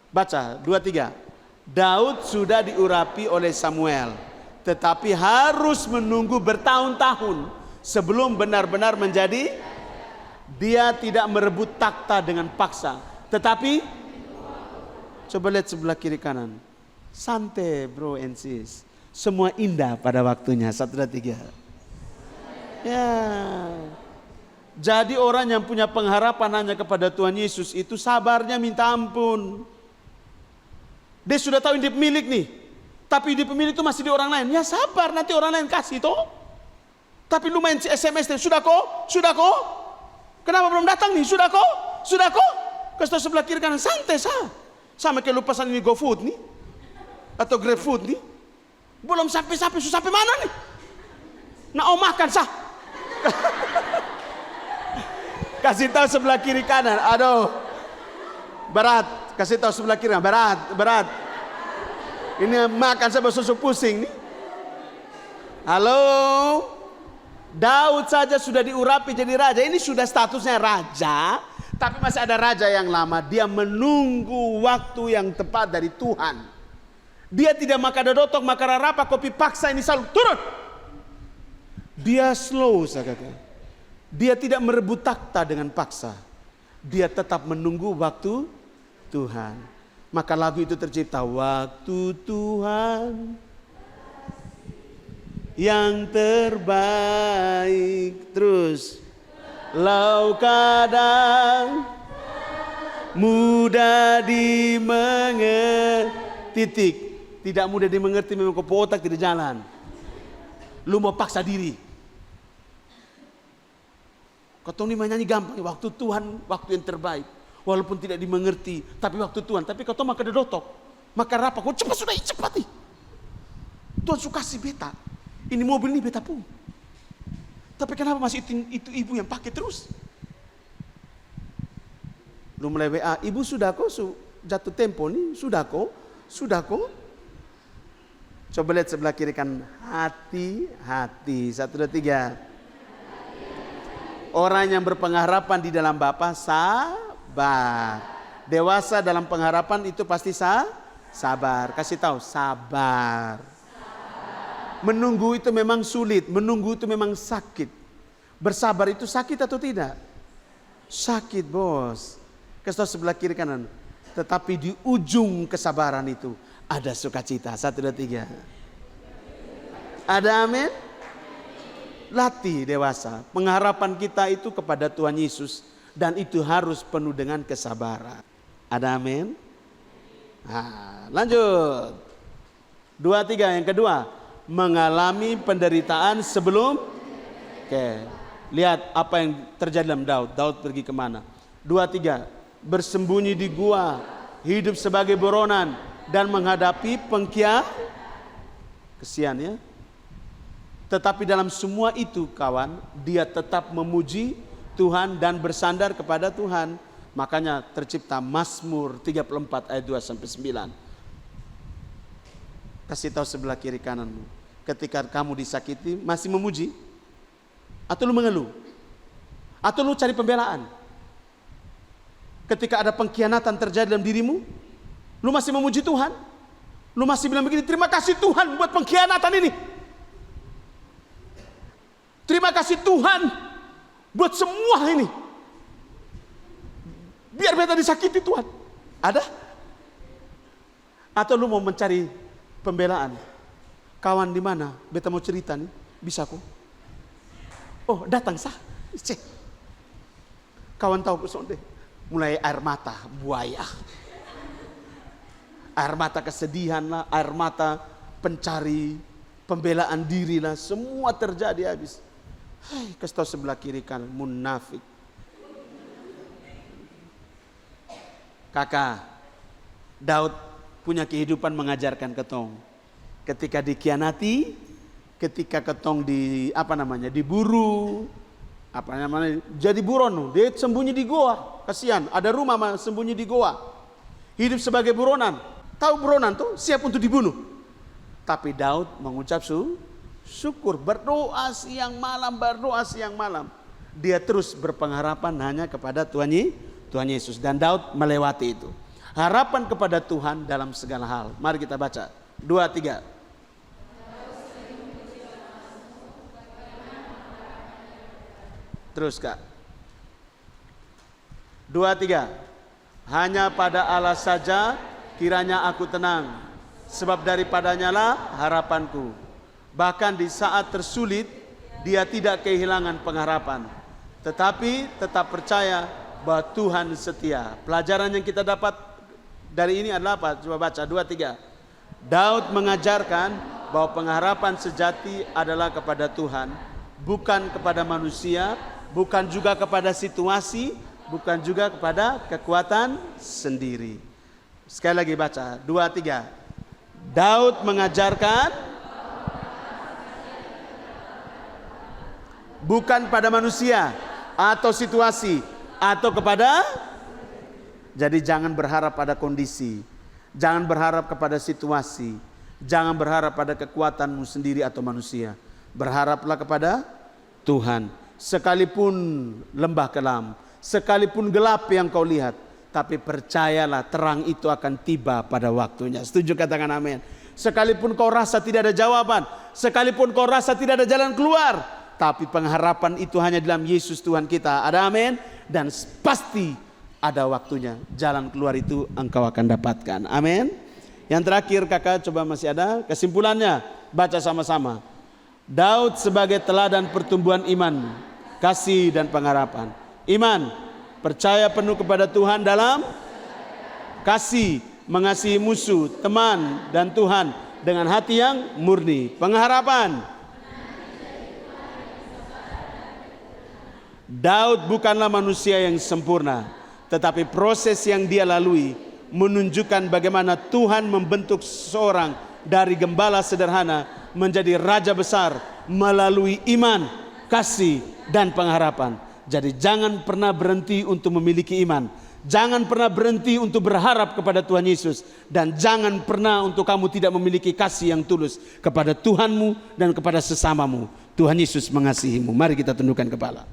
Baca 2, 3. Daud sudah diurapi oleh Samuel, tetapi harus menunggu bertahun-tahun sebelum benar-benar menjadi. Dia tidak merebut takhta dengan paksa, tetapi coba lihat sebelah kiri kanan. Santai bro and sis. Semua indah pada waktunya. 1, 2, 3. Ya. Jadi orang yang punya pengharapan hanya kepada Tuhan Yesus itu sabarnya minta ampun. Dia sudah tahu ini pemilik nih, tapi di pemilik itu masih di orang lain. Ya sabar, nanti orang lain kasih toh. Tapi lu main SMS deh, sudah kok? Sudah kok? Kenapa belum datang nih? Sudah kok? Sudah kok? Kasih tahu sebelah kiri kanan, santai sah. Sama kayak lu pesan ini GoFood nih, atau GrabFood nih. Belum sampai-sampai, susah sampai mana nih? Nah, makan sah. Kasih tahu sebelah kiri kanan, aduh, berat. Kasih tahu sebelah kiri, berat. Ini makan sampai susu pusing nih. Halo, Daud saja sudah diurapi jadi raja. Ini sudah statusnya raja, tapi masih ada raja yang lama. Dia menunggu waktu yang tepat dari Tuhan. Dia tidak makan dodotok, makan rapa, kopi paksa ini selalu turun. Dia slow saja. Dia tidak merebut takhta dengan paksa. Dia tetap menunggu waktu Tuhan. Maka lagu itu tercipta, waktu Tuhan yang terbaik. Terus, lau kadang mudah dimengerti. Tidak mudah dimengerti, memang kau otak tidak jalan. Lu mau paksa diri. Kau tahu nih menyanyi gampang, waktu Tuhan, waktu yang terbaik. Walaupun tidak dimengerti, tapi waktu Tuhan. Tapi kau tahu makan dodotok, makan rapa, kau cepat sudah, cepat nih. Tuhan suka si beta. Ini mobil ini beta pun. Tapi kenapa masih itu ibu yang pakai terus? Lu mulai WA, ibu sudah kok jatuh tempo nih, sudah kok. Coba lihat sebelah kiri kan, hati-hati. 1, 2, 3. Orang yang berpengharapan di dalam Bapa sabar. Dewasa dalam pengharapan itu pasti sabar. Kasih tahu, sabar. Menunggu itu memang sulit, menunggu itu memang sakit. Bersabar itu sakit atau tidak? Sakit, bos. Kasih tahu sebelah kiri kanan. Tetapi di ujung kesabaran itu ada sukacita. 1, 2, 3. Ada amin? Latih dewasa. Pengharapan kita itu kepada Tuhan Yesus. Dan itu harus penuh dengan kesabaran. Ada amin? Nah, lanjut. 2, 3, yang kedua. Mengalami penderitaan sebelum. Oke. Lihat apa yang terjadi dalam Daud. Daud pergi kemana? 2, 3. Bersembunyi di gua. Hidup sebagai buronan. Dan menghadapi kesian ya. Tetapi dalam semua itu kawan, dia tetap memuji Tuhan dan bersandar kepada Tuhan. Makanya tercipta Mazmur 34 ayat 2-9. Kasih tahu sebelah kiri kananmu. Ketika kamu disakiti, masih memuji? Atau lu mengeluh? Atau lu cari pembelaan? Ketika ada pengkhianatan terjadi dalam dirimu, lu masih memuji Tuhan? Lu masih bilang begini, terima kasih Tuhan buat pengkhianatan ini. Terima kasih Tuhan buat semua ini. Biar beta disakiti Tuhan. Ada? Atau lu mau mencari pembelaan. Kawan di mana? Beta mau cerita nih, bisa kok. Oh, datang sah. Cek. Kawan tahu ke sonde. Mulai air mata buaya. Air mata kesedihan lah, air mata pencari pembelaan diri lah, semua terjadi habis. Hai, kasih tahu sebelah kiri kanan, munafik. Kakak, Daud punya kehidupan mengajarkan ketong. Ketika dikhianati, ketika ketong diburu, jadi buron, dia sembunyi di goa. Kasihan, ada rumah sembunyi di goa. Hidup sebagai buronan. Tahu buronan tuh siap untuk dibunuh. Tapi Daud mengucap syukur, berdoa siang malam. Dia terus berpengharapan hanya kepada Tuhan Yesus. Dan Daud melewati itu. Harapan kepada Tuhan dalam segala hal. Mari kita baca. 2-3. Terus Kak. 2-3. Hanya pada Allah saja kiranya aku tenang, sebab daripadanya lah harapanku. Bahkan di saat tersulit, dia tidak kehilangan pengharapan, tetapi tetap percaya bahwa Tuhan setia. Pelajaran yang kita dapat dari ini adalah apa? Coba baca 2-3. Daud mengajarkan bahwa pengharapan sejati adalah kepada Tuhan, bukan kepada manusia, bukan juga kepada situasi, bukan juga kepada kekuatan sendiri. Sekali lagi baca, 2-3. Daud mengajarkan bukan pada manusia atau situasi atau kepada. Jadi jangan berharap pada kondisi, jangan berharap kepada situasi, jangan berharap pada kekuatanmu sendiri atau manusia. Berharaplah kepada Tuhan. Sekalipun lembah kelam, sekalipun gelap yang kau lihat, tapi percayalah terang itu akan tiba pada waktunya. Setuju, katakan amin. Sekalipun kau rasa tidak ada jawaban, sekalipun kau rasa tidak ada jalan keluar, tapi pengharapan itu hanya dalam Yesus Tuhan kita. Ada amin. Dan pasti ada waktunya. Jalan keluar itu engkau akan dapatkan. Amin. Yang terakhir kakak, coba masih ada kesimpulannya. Baca sama-sama. Daud sebagai teladan pertumbuhan iman, kasih dan pengharapan. Iman, percaya penuh kepada Tuhan dalam kasih, mengasihi musuh, teman dan Tuhan dengan hati yang murni. Pengharapan, Daud bukanlah manusia yang sempurna, tetapi proses yang dia lalui menunjukkan bagaimana Tuhan membentuk seseorang dari gembala sederhana menjadi raja besar melalui iman, kasih dan pengharapan. Jadi jangan pernah berhenti untuk memiliki iman. Jangan pernah berhenti untuk berharap kepada Tuhan Yesus. Dan jangan pernah untuk kamu tidak memiliki kasih yang tulus kepada Tuhanmu dan kepada sesamamu. Tuhan Yesus mengasihimu. Mari kita tundukkan kepala.